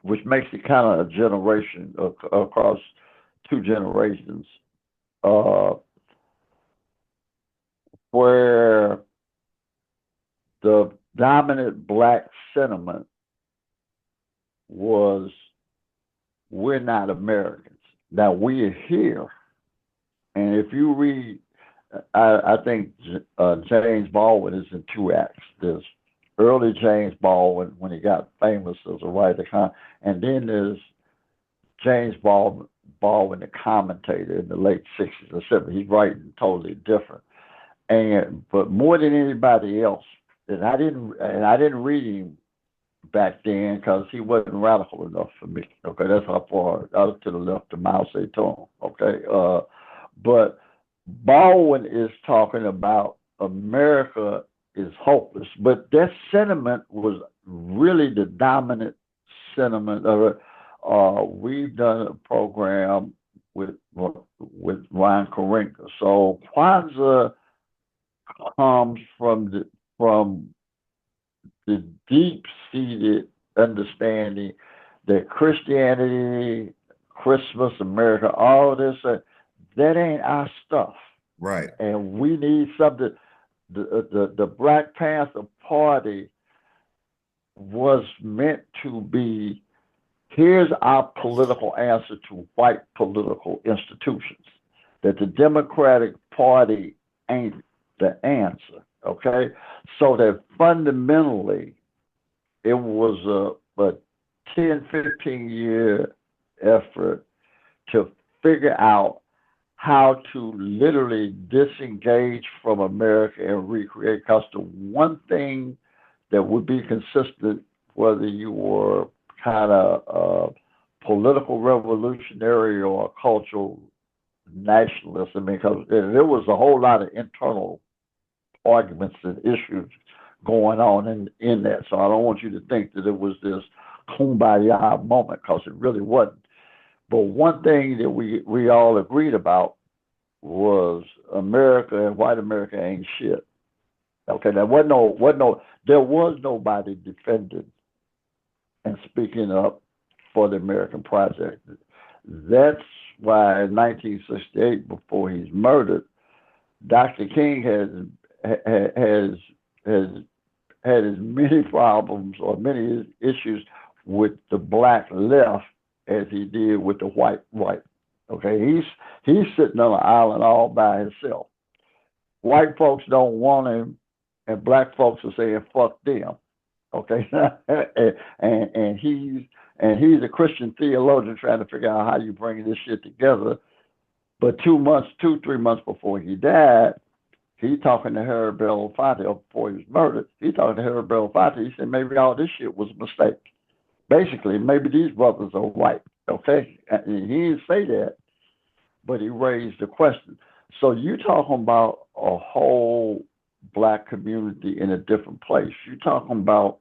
which makes it kind of a generation across two generations, where the dominant black sentiment was, we're not Americans. Now we're here. And if you read, I think James Baldwin is in two acts. There's early James Baldwin when he got famous as a writer, and then there's James Baldwin, the commentator in the late '60s or '70s. He's writing totally different. But more than anybody else, and I didn't read him back then because he wasn't radical enough for me. Okay, that's how far out to the left of Mao Zedong. Okay, but Baldwin is talking about America is hopeless, but that sentiment was really the dominant sentiment of it. We've done a program with Ryan Karinka. So Kwanzaa comes from the deep-seated understanding that Christianity, Christmas, America, all this, that ain't our stuff. Right. And we need something. The Black Panther Party was meant to be Here's our political answer to white political institutions, that the Democratic Party ain't the answer, okay? So that fundamentally it was a 10, 15-year effort to figure out how to literally disengage from America and recreate. Because the one thing that would be consistent, whether you were kind of a political revolutionary or a cultural nationalist, I mean, because there was a whole lot of internal arguments and issues going on in that. So I don't want you to think that it was this kumbaya moment, because it really wasn't. But one thing that we all agreed about was America and white America ain't shit. Okay, there was nobody defending and speaking up for the American project. That's why in 1968, before he's murdered, Dr. King has had as many problems or many issues with the black left as he did with the white right. Okay, he's sitting on an island all by himself. White folks don't want him, and black folks are saying fuck them. Okay, and he's a Christian theologian trying to figure out how you bring this shit together. But 3 months before he died, he talking to Harry Belafonte, or before he was murdered. He talking to Harry Belafonte. He said maybe all this shit was a mistake. Basically, maybe these brothers are white. Okay, and he didn't say that, but he raised the question. So you talking about a whole black community in a different place. You're talking about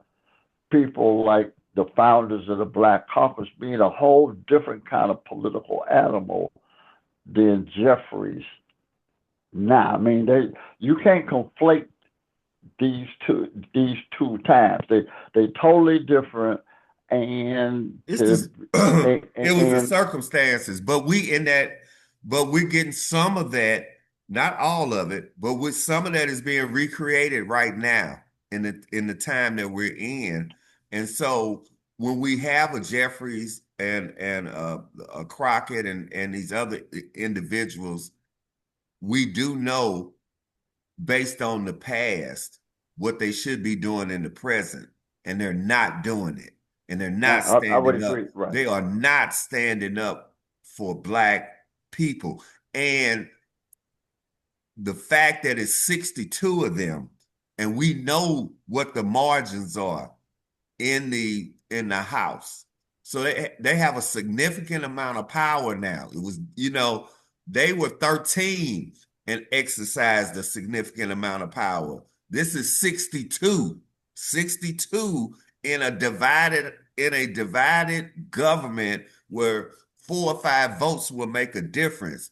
people like the founders of the Black Caucus being a whole different kind of political animal than Jeffries. Now, I mean, you can't conflate these two times. They totally different, and It's just, it was the circumstances, but we're getting some of that, not all of it, but with some of that is being recreated right now in the time that we're in. And so when we have a Jeffries and a Crockett and these other individuals, we do know based on the past what they should be doing in the present, and they're not doing it. And they're not standing up. Right. They are not standing up for black people. And the fact that it's 62 of them, and we know what the margins are in the House. So they have a significant amount of power now. It was, they were 13 and exercised a significant amount of power. This is 62 in a divided government where 4 or 5 votes will make a difference.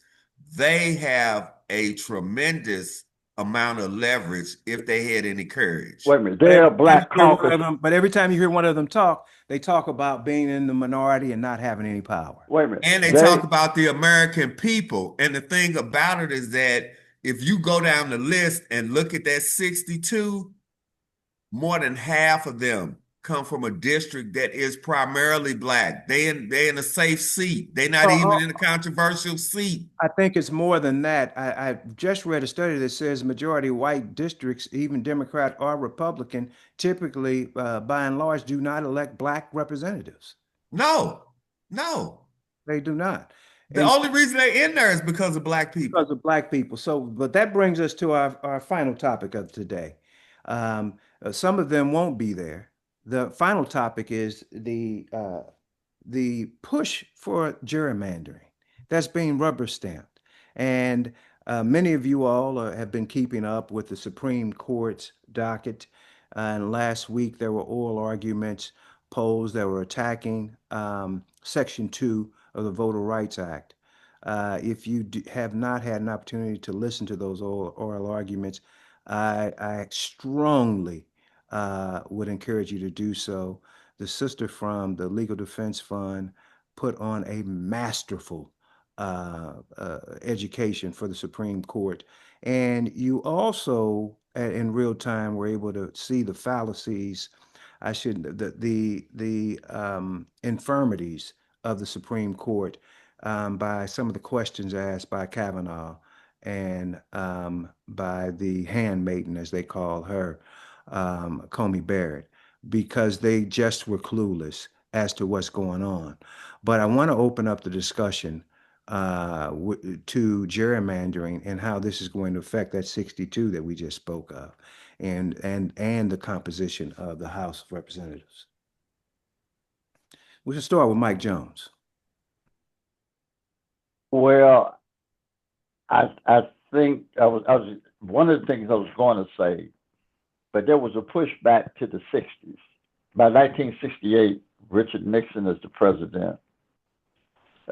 They have a tremendous amount of leverage if they had any courage. Wait a minute, they're a Black Caucus. But every time you hear one of them talk, they talk about being in the minority and not having any power. Wait a minute. And they talk about the American people. And the thing about it is that if you go down the list and look at that 62, more than half of them come from a district that is primarily black. They in a safe seat. They're not even in a controversial seat. I think it's more than that. I just read a study that says majority white districts, even Democrat or Republican, typically, by and large, do not elect black representatives. No, they do not. The only reason they're in there is because of black people. Because of black people. So, but that brings us to our final topic of today. Some of them won't be there. The final topic is the push for gerrymandering that's being rubber stamped. And many of you all have been keeping up with the Supreme Court's docket. And last week, there were oral arguments posed that were attacking Section 2 of the Voter Rights Act. If you have not had an opportunity to listen to those oral arguments, I strongly would encourage you to do so. The sister from the Legal Defense Fund put on a masterful education for the Supreme Court. And you also, in real time, were able to see the fallacies I shouldn't, the infirmities of the Supreme Court by some of the questions asked by Kavanaugh and by the handmaiden, as they call her, Comey Barrett, because they just were clueless as to what's going on. But I want to open up the discussion to gerrymandering and how this is going to affect that 62 that we just spoke of, and the composition of the House of Representatives. We should start with Mike Jones. Well, I think I was one of the things I was going to say, but there was a pushback to the 60s. By 1968, Richard Nixon is the president.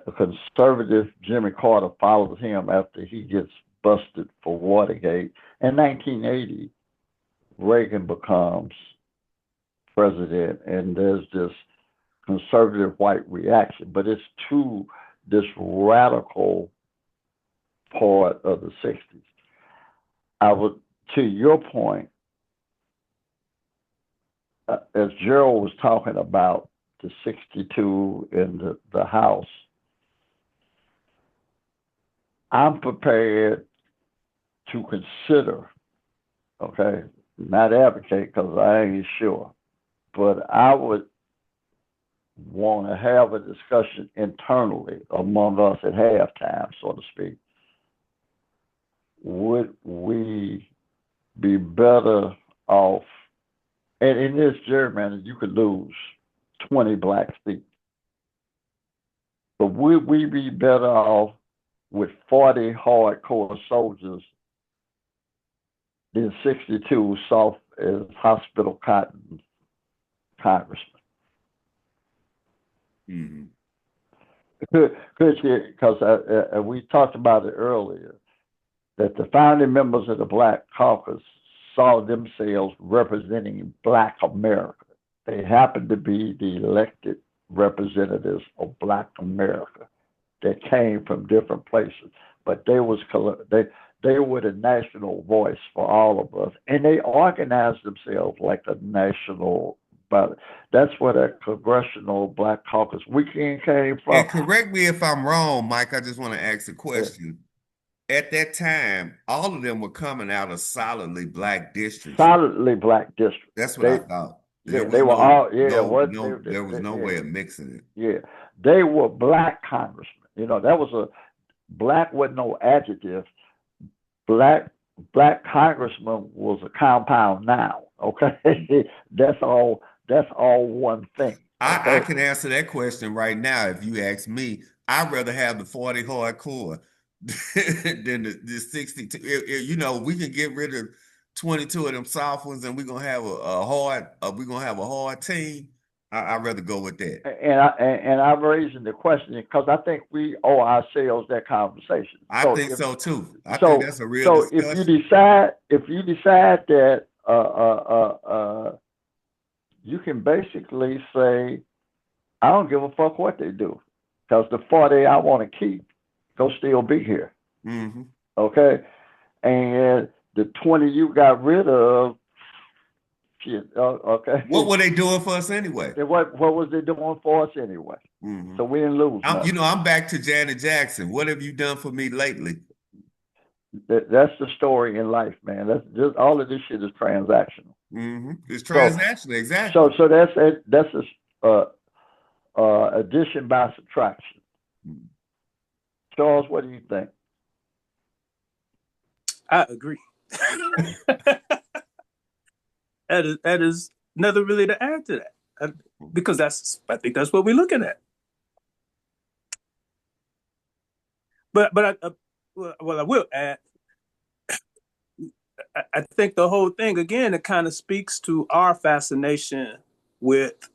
A conservative Jimmy Carter follows him after he gets busted for Watergate. In 1980, Reagan becomes president, and there's this conservative white reaction, but it's to this radical part of the 60s. I would, to your point, as Gerald was talking about the 62 in the House, I'm prepared to consider, okay, not advocate because I ain't sure, but I would want to have a discussion internally among us at halftime, so to speak. Would we be better off? And in this gerrymander, you could lose 20 black seats. But would we be better off with 40 hardcore soldiers than 62 soft as hospital cotton congressmen? Mm-hmm. Because we talked about it earlier, that the founding members of the Black Caucus saw themselves representing Black America. They happened to be the elected representatives of Black America that came from different places, but they were the national voice for all of us, and they organized themselves like a national body. That's where that Congressional Black Caucus weekend came from. And correct me if I'm wrong, Mike. I just want to ask a question. At that time, all of them were coming out of solidly black districts. Solidly black districts. That's what I thought. There was no way of mixing it. Yeah, they were Black congressmen. You know, that was black wasn't no adjective. Black congressman was a compound noun. Okay, that's all one thing. Okay? I can answer that question right now. If you ask me, I'd rather have the 40 hardcore than the 62. You know, we can get rid of 22 of them soft ones, and we're gonna have a hard team. I'd rather go with that. And I'm raising the question because I think we owe ourselves that conversation. I think so too. I think that's a real discussion. If you decide that you can basically say, I don't give a fuck what they do, because the 40 I want to keep go still be here. Mm-hmm. Okay, and the 20 you got rid of. Shit, okay. What were they doing for us anyway? What was they doing for us anyway? Mm-hmm. So we didn't lose. I'm back to Janet Jackson. What have you done for me lately? That's the story in life, man. That's just all of this shit is transactional. Mm-hmm. It's transactional, exactly. So that's addition by subtraction. Mm-hmm. Charles, what do you think? I agree. That is nothing really to add to that, because I think that's what we're looking at. But I will add, I think the whole thing again, it kind of speaks to our fascination with,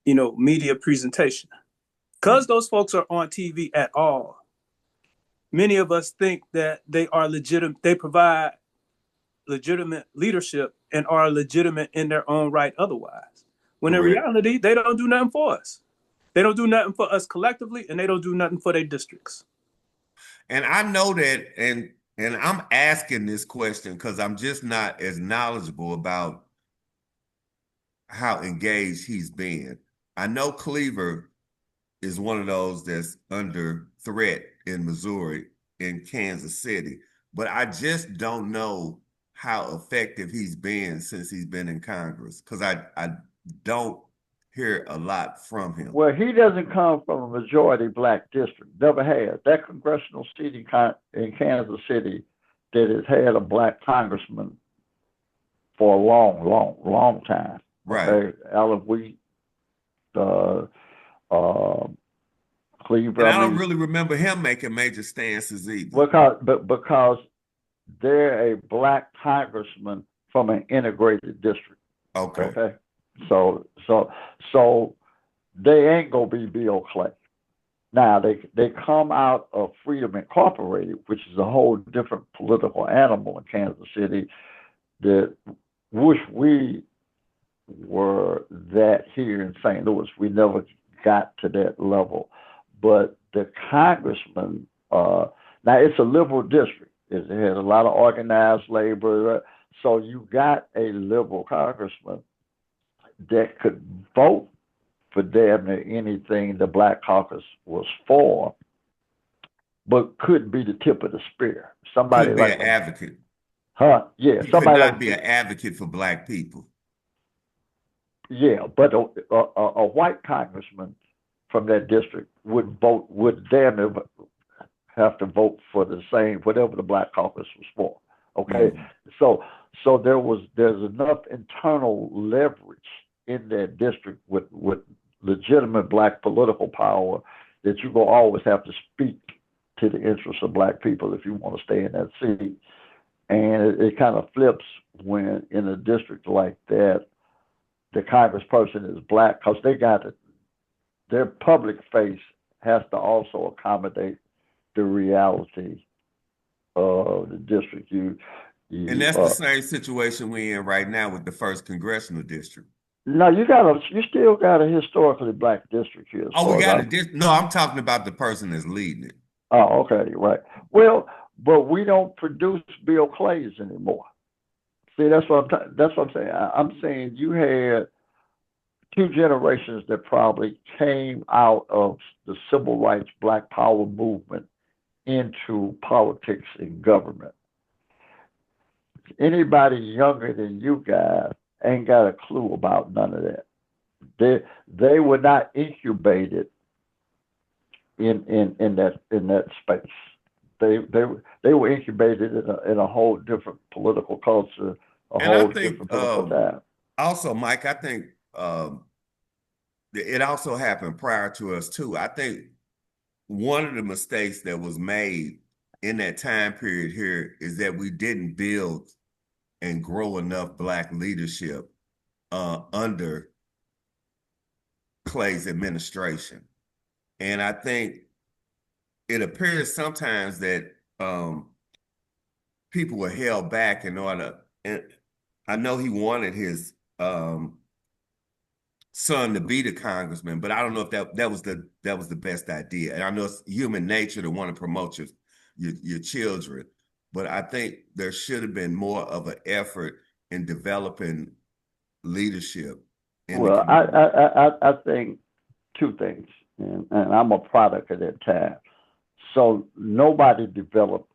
media presentation, because those folks are on TV at all. Many of us think that they are legitimate. They provide legitimate leadership and are legitimate in their own right otherwise. When in reality, they don't do nothing for us. They don't do nothing for us collectively, and they don't do nothing for their districts. And I know that, and I'm asking this question because I'm just not as knowledgeable about how engaged he's been. I know Cleaver is one of those that's under threat in Missouri, in Kansas City, but I just don't know how effective he's been since he's been in Congress because I don't hear a lot from him. Well, he doesn't come from a majority black district. Never has. That congressional seat in Kansas City that has had a black congressman for a long time. Right. Okay, Alan Wheat, Cleaver. And I don't really remember him making major stances either. Because they're a black congressman from an integrated district. Okay. Okay. So they ain't gonna be Bill Clay. Now they come out of Freedom Incorporated, which is a whole different political animal in Kansas City. That wish we were that here in St. Louis. We never got to that level. But the congressman, now it's a liberal district. It has a lot of organized labor. So you got a liberal congressman that could vote for damn near anything the Black Caucus was for, but could be the tip of the spear. Somebody Could be like an advocate. Yeah. He Somebody could not like be an advocate for black people. Yeah, but a white congressman from that district would damn near have to vote for the same whatever the Black Caucus was for. Okay, so there's enough internal leverage in that district with legitimate black political power that you're gonna always have to speak to the interests of black people if you want to stay in that seat. And it kind of flips when in a district like that, the congressperson is black because their public face has to also accommodate the reality of the district. And that's the same situation we're in right now with the first congressional district. No, you still got a historically black district here. Oh, we got a district. No, I'm talking about the person that's leading it. Oh, okay, right. Well, but we don't produce Bill Clays anymore. See, that's what I'm saying. I'm saying you had two generations that probably came out of the civil rights, black power movement into politics and government. Anybody younger than you guys ain't got a clue about none of that. They were not incubated in that space. They were incubated in a whole different political culture, different political time. Also, Mike, I think it also happened prior to us too. I think one of the mistakes that was made in that time period here is that we didn't build and grow enough black leadership under Clay's administration. And I think it appears sometimes that people were held back in order, and I know he wanted his son to be the congressman, but I don't know if that was the best idea. And I know it's human nature to want to promote your children, but I think there should have been more of an effort in developing leadership. Well, I think two things, and I'm a product of that time. So nobody developed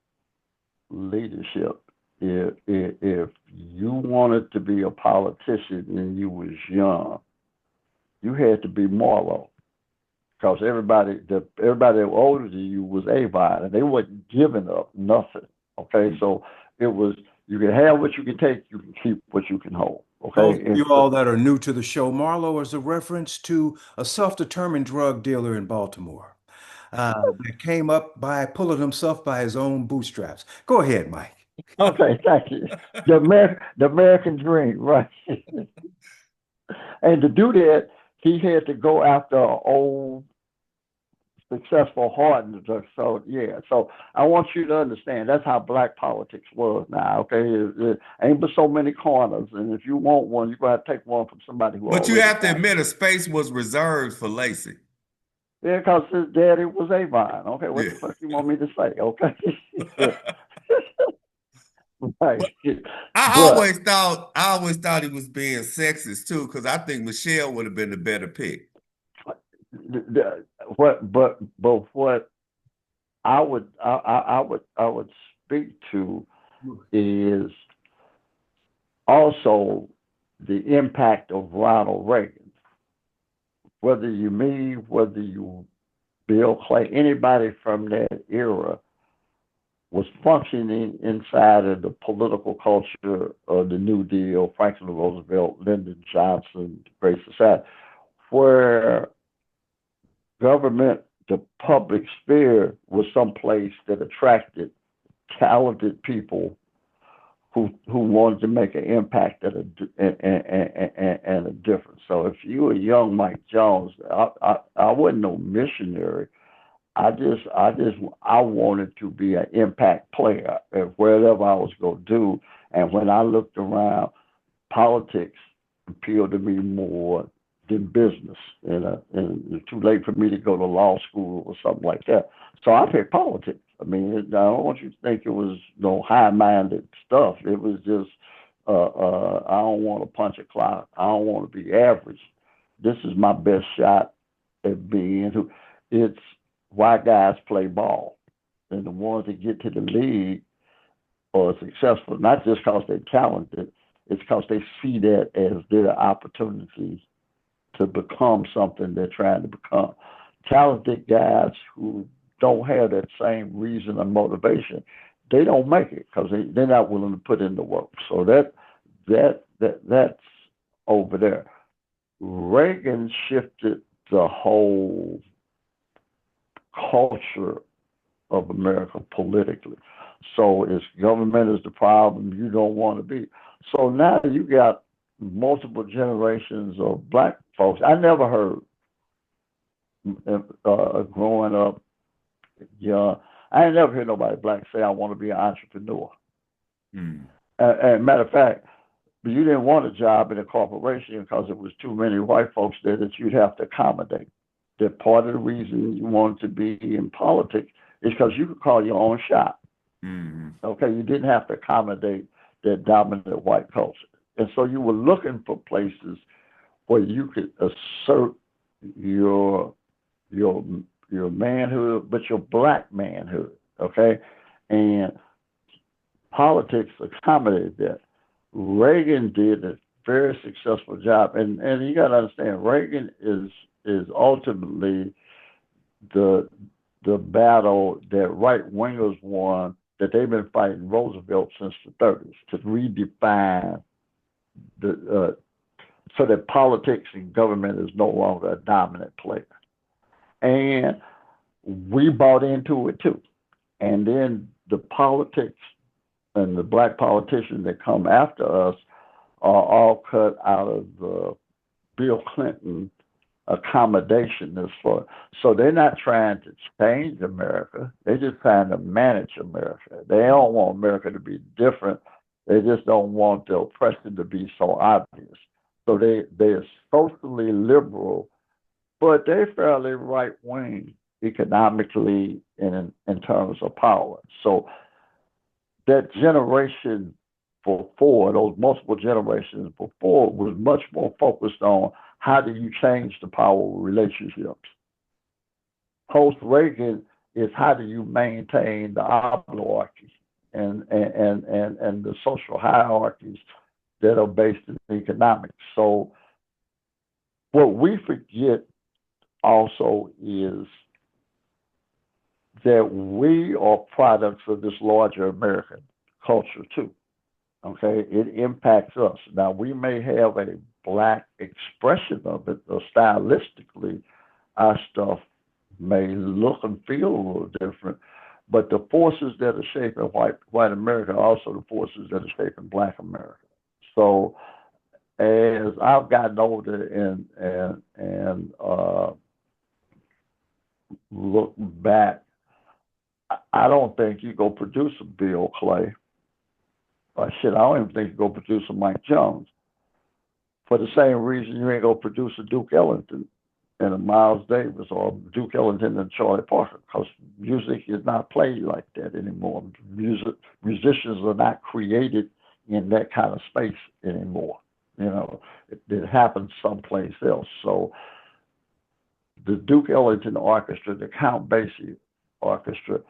leadership. If you wanted to be a politician and you was young, you had to be Marlowe, because everybody that was older than you was Avon, and they wasn't giving up nothing. Okay, so it was, you can have what you can take, you can keep what you can hold. Okay, Those of you all that are new to the show, Marlowe is a reference to a self-determined drug dealer in Baltimore that came up by pulling himself by his own bootstraps. Go ahead, Mike. Okay, thank you. The American dream, right? And to do that, he had to go after an old, successful hardened drug. So yeah, so I want you to understand that's how black politics was now. Okay, it ain't but so many corners, and if you want one, you're gonna have to take one from somebody who. But you have to admit, a space was reserved for Lacy. Yeah, because his daddy was Avon. Okay, what the fuck you want me to say? Okay. Right. I But always thought he was being sexist too, because I think Michelle would have been the better pick. what I would speak to is also the impact of Ronald Reagan. Whether you Bill Clay, anybody from that era was functioning inside of the political culture of the New Deal, Franklin Roosevelt, Lyndon Johnson, the Great Society, where government, the public sphere, was someplace that attracted talented people who wanted to make an impact and a difference. So if you were young Mike Jones, I wasn't no missionary. I wanted to be an impact player at wherever I was going to do. And when I looked around, politics appealed to me more than business. And it's too late for me to go to law school or something like that. So I picked politics. I mean, I don't want you to think it was high-minded stuff. It was just, I don't want to punch a clock. I don't want to be average. This is my best shot at being who. It's why guys play ball, and the ones that get to the league are successful, not just because they're talented. It's because they see that as their opportunity to become something they're trying to become. Talented guys who don't have that same reason or motivation, they don't make it because they're not willing to put in the work. So that's over there. Reagan shifted the whole culture of America politically. So if government is the problem, you don't want to be. So now you got multiple generations of black folks. I never heard growing up young. I ain't never heard nobody black say I want to be an entrepreneur. And matter of fact, you didn't want a job in a corporation because it was too many white folks there that you'd have to accommodate. That part of the reason you wanted to be in politics is because you could call your own shot. Okay, you didn't have to accommodate that dominant white culture. And so you were looking for places where you could assert your manhood, but your black manhood. Okay, and politics accommodated that. Reagan did a very successful job, and you got to understand, Reagan is ultimately the battle that right wingers won, that they've been fighting Roosevelt since the 30s, to redefine the so that politics and government is no longer a dominant player. And we bought into it too. And then the politics and the black politicians that come after us are all cut out of the Bill Clinton accommodationists for. So they're not trying to change America. They're just trying to manage America. They don't want America to be different. They just don't want the oppression to be so obvious. So they're socially liberal, but they're fairly right wing economically and in terms of power. So that generation before, those multiple generations before, was much more focused on how do you change the power relationships. Post Reagan is how do you maintain the oligarchy and the social hierarchies that are based in economics. So what we forget also is that we are products of this larger American culture too. Okay, it impacts us. Now we may have a black expression of it, or stylistically, our stuff may look and feel a little different, but the forces that are shaping white America are also the forces that are shaping black America. So as I've gotten older and look back, I don't think you go produce a Bill Clay. I don't even think you go produce a Mike Jones. For the same reason you ain't gonna produce a Duke Ellington. and a Miles Davis or Duke Ellington and Charlie Parker, because music is not played like that anymore. Musicians are not created in that kind of space anymore. You know, it happens someplace else. So the Duke Ellington Orchestra, the Count Basie Orchestra,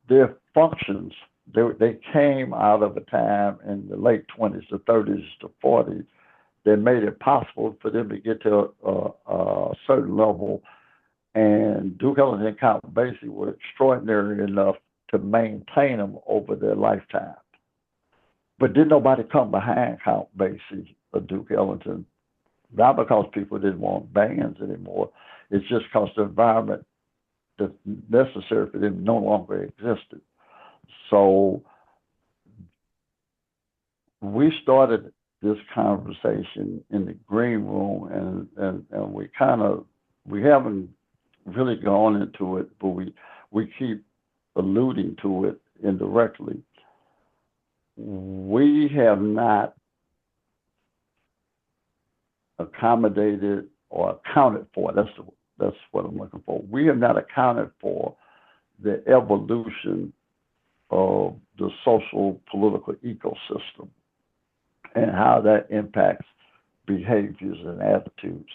their functions, they came out of a time in the late 20s, the 30s to 40s, that made it possible for them to get to a certain level. And Duke Ellington and Count Basie were extraordinary enough to maintain them over their lifetime. But didn't nobody come behind Count Basie or Duke Ellington, not because people didn't want bands anymore. It's just because the environment that's necessary for them no longer existed. So we started this conversation in the green room, and we haven't really gone into it, but we keep alluding to it indirectly. We have not accommodated or accounted for, that's what I'm looking for. We have not accounted for the evolution of the social political ecosystem and how that impacts behaviors and attitudes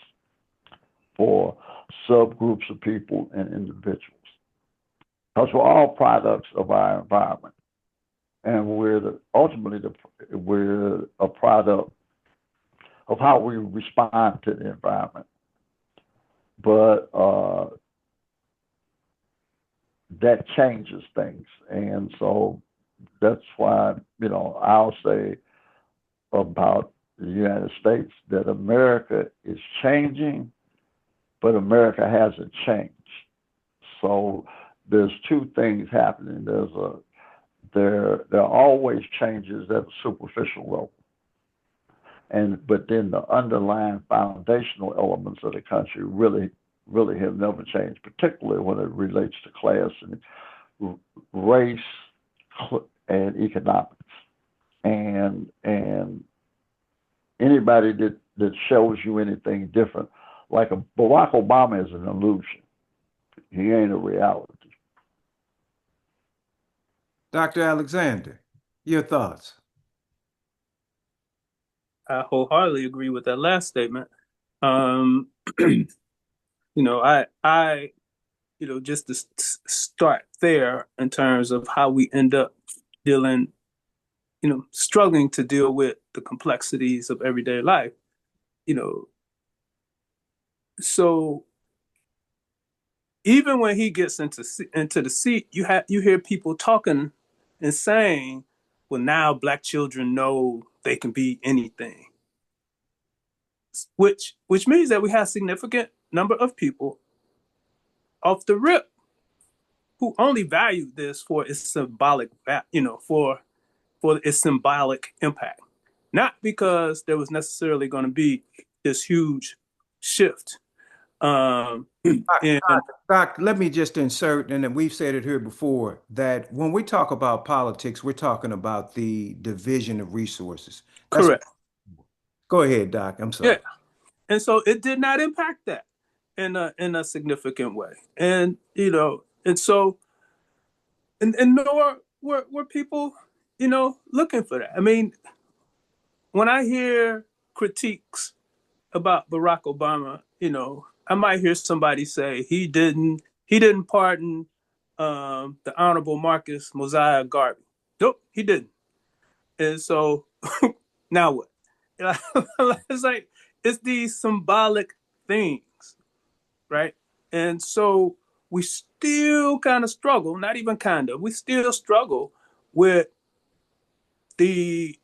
for subgroups of people and individuals. Because we're all products of our environment, and ultimately we're a product of how we respond to the environment. But that changes things, and so that's why, you know, I'll say about the United States that America is changing, but America hasn't changed. So there's two things happening. There are always changes at a superficial level, but then the underlying foundational elements of the country really have never changed, particularly when it relates to class and race and economics. And anybody that shows you anything different, like Barack Obama, is an illusion. He ain't a reality. Dr. Alexander, your thoughts? I wholeheartedly agree with that last statement. You know, just to start there in terms of how we end up dealing, struggling to deal with the complexities of everyday life, so even when he gets into the seat, you hear people talking and saying, well, now Black children know they can be anything, which means that we have a significant number of people off the rip who only value this for its symbolic, for its symbolic impact, not because there was necessarily going to be this huge shift. And Doc, let me just insert, and then we've said it here before, that when we talk about politics, we're talking about the division of resources. Correct. Go ahead, Doc. I'm sorry. Yeah. And so it did not impact that in a significant way. And, and so, and nor were people, looking for that. I mean, when I hear critiques about Barack Obama, I might hear somebody say he didn't pardon the Honorable Marcus Mosiah Garvey. Nope, he didn't. And so now what? It's like, it's these symbolic things, right? And so we still kind of struggle, not even kind of, we still struggle with the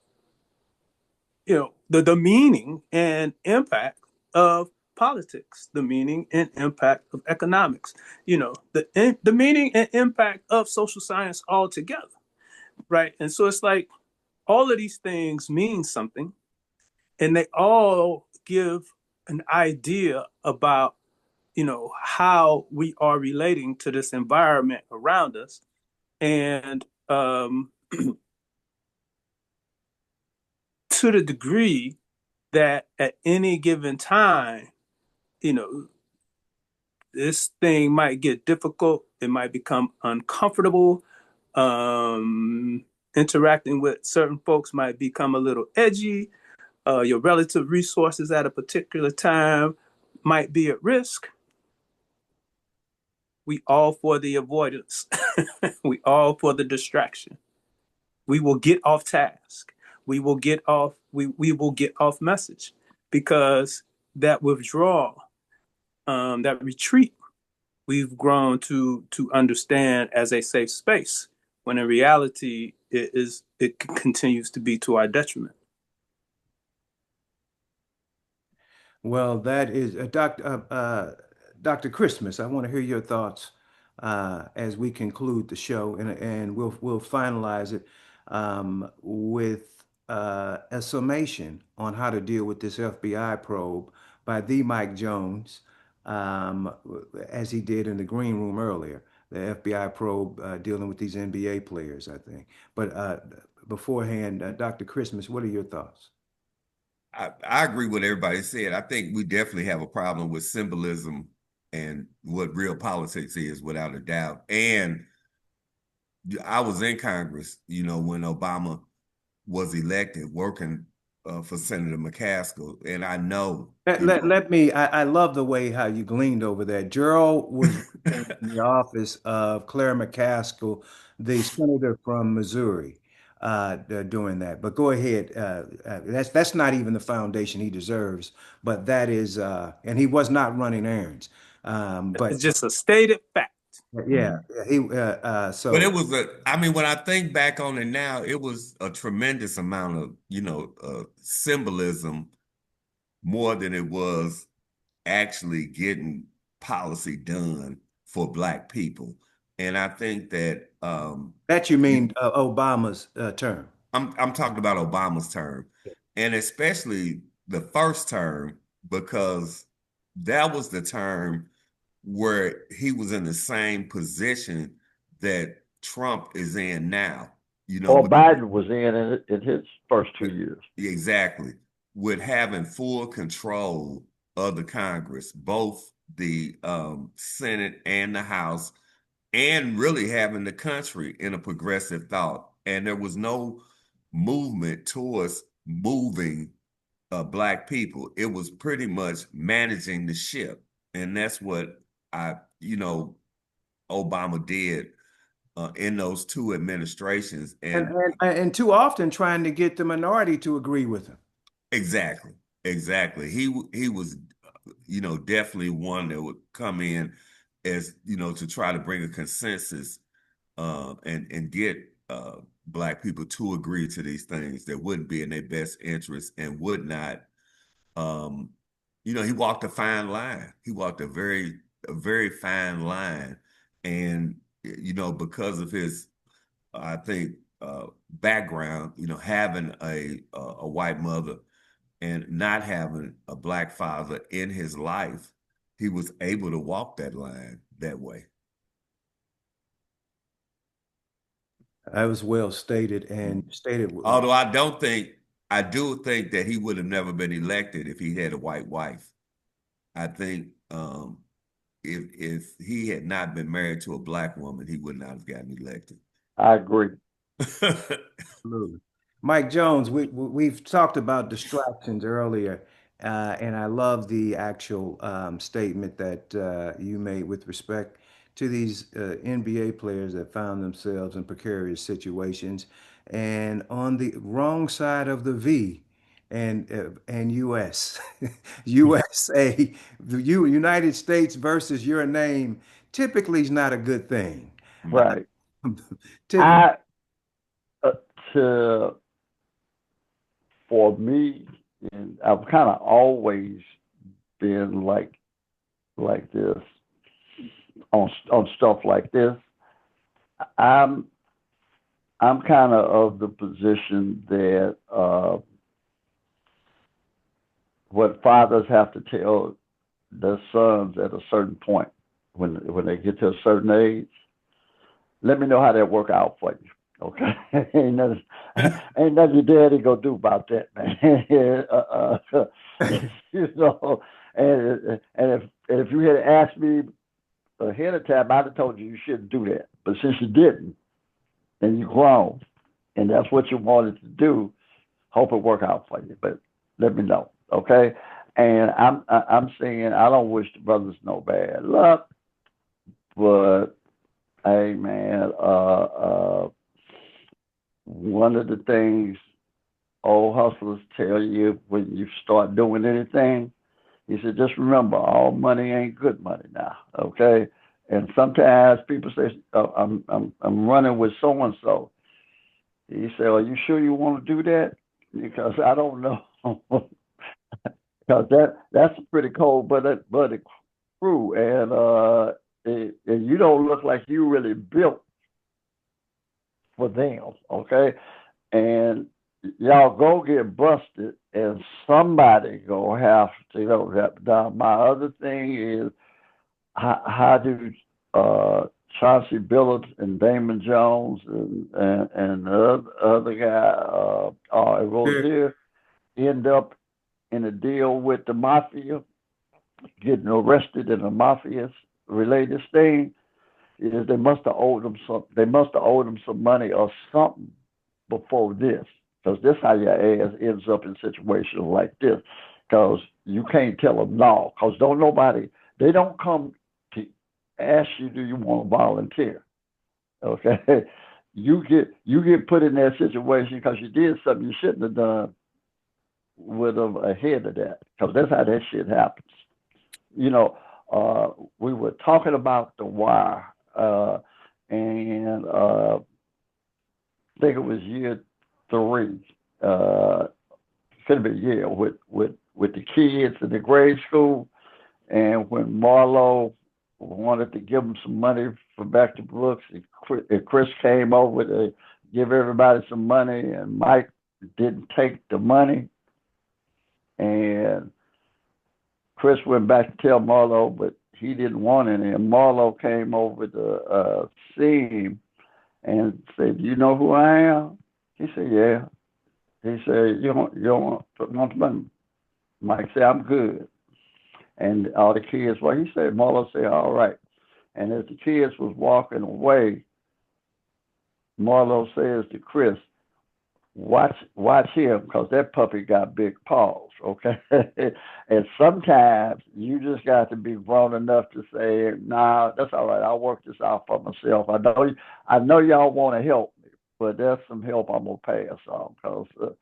the meaning and impact of politics, the meaning and impact of economics, the meaning and impact of social science altogether, right? And so it's like all of these things mean something, and they all give an idea about how we are relating to this environment around us, and to the degree that at any given time, this thing might get difficult. It might become uncomfortable. Interacting with certain folks might become a little edgy. Your relative resources at a particular time might be at risk. We all for the avoidance. We all for the distraction. We will get off task. We will get off. We will get off message, because that withdrawal, that retreat, we've grown to understand as a safe space, when in reality it continues to be to our detriment. Well, that is Dr. Christmas. I want to hear your thoughts as we conclude the show, and we'll finalize it with a summation on how to deal with this FBI probe by the Mike Jones, as he did in the green room earlier. The FBI probe dealing with these NBA players, I think. But beforehand, Dr. Christmas, what are your thoughts? I agree with everybody said. I think we definitely have a problem with symbolism and what real politics is, without a doubt. And I was in Congress, when Obama was elected, working for Senator McCaskill, and I know. I love the way how you gleaned over that. Gerald was in the office of Claire McCaskill, the senator from Missouri, doing that. But go ahead. That's not even the foundation he deserves, but that is, and he was not running errands. But It's just a stated fact. yeah, he so. But it was when I think back on it now, it was a tremendous amount of, symbolism more than it was actually getting policy done for Black people. And I think that That you mean Obama's term. I'm talking about Obama's term, and especially the first term, because that was the term where he was in the same position that Trump is in now. Or Biden was in his first 2 years. Exactly. With having full control of the Congress, both the Senate and the House, and really having the country in a progressive thought. And there was no movement towards moving Black people. It was pretty much managing the ship. And that's what Obama did in those two administrations. And too often trying to get the minority to agree with him. Exactly. He was, definitely one that would come in as, to try to bring a consensus and get Black people to agree to these things that wouldn't be in their best interest and would not. He walked a fine line. He walked a very fine line, and because of his, I think, background, having a white mother and not having a Black father in his life, he was able to walk that line that way. That was well stated and stated. Although I do think that he would have never been elected if he had a white wife. I think if he had not been married to a Black woman, he would not have gotten elected. I agree. Absolutely. Mike Jones, we've talked about distractions earlier, and I love the actual statement that you made with respect to these NBA players that found themselves in precarious situations and on the wrong side of the V. And U.S. USA, the United States versus your name typically is not a good thing. Right. For me, and I've kind of always been like this on stuff like this. I'm kind of the position that what fathers have to tell their sons at a certain point, when they get to a certain age, let me know how that work out for you. Okay, ain't nothing your daddy gonna do about that, man. And if you had asked me ahead of time, I'd have told you shouldn't do that. But since you didn't, and you grown, and that's what you wanted to do, hope it work out for you. But let me know, okay? And I'm saying I don't wish the brothers no bad luck, but hey, man, one of the things old hustlers tell you when you start doing anything, he said, just remember, all money ain't good money now, okay? And sometimes people say, I'm running with so and so. He said, are you sure you want to do that? Because I don't know. Because that's a pretty cold-blooded crew, and you don't look like you really built for them, okay? And y'all go get busted, and somebody gonna have to go that down. My other thing is how do Chauncey Billups and Damon Jones and the other guy Rozier end up in a deal with the mafia, getting arrested in a mafia related thing? Is they must have owed them some. They must have owed them some money or something before this, because this how your ass ends up in situations like this. Because you can't tell them no. Because they don't come to ask you, do you want to volunteer? Okay, you get put in that situation because you did something you shouldn't have done with them ahead of that. Because that's how that shit happens. You know, we were talking about The Wire, and I think it was year 3. Could have been year with the kids in the grade school, and when Marlo wanted to give them some money for back to Brooks, and Chris came over to give everybody some money, and Mike didn't take the money, and Chris went back to tell Marlo, but he didn't want any. And Marlo came over to see him and said, "You know who I am?" He said, "Yeah." He said, "You don't want the money?" Mike said, "I'm good." And all the kids, well, he said, Marlo said, "All right." And as the kids was walking away, Marlo says to Chris, watch him, because that puppy got big paws, okay? And sometimes you just got to be grown enough to say, nah, that's all right. I'll work this out for myself. I know y'all want to help me, but there's some help I'm going to pass on, because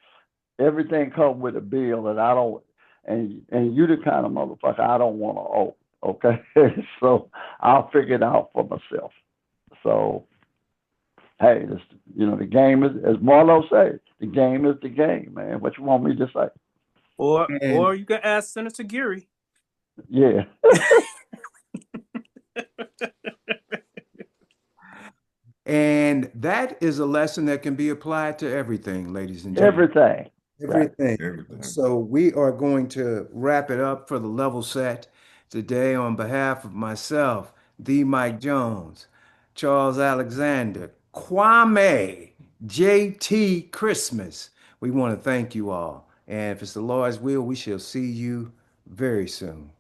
everything comes with a bill, and I don't, and you the kind of motherfucker I don't want to owe, okay? So I'll figure it out for myself. So, hey, the game is, as Marlo said, the game is the game, man. What you want me to say? Or you can ask Senator Geary. Yeah. And that is a lesson that can be applied to everything, ladies and gentlemen. Everything. Everything. Everything. So we are going to wrap it up for the level set today on behalf of myself, the Mike Jones, Charles Alexander, Kwame, JT Christmas. We want to thank you all. And if it's the Lord's will, we shall see you very soon.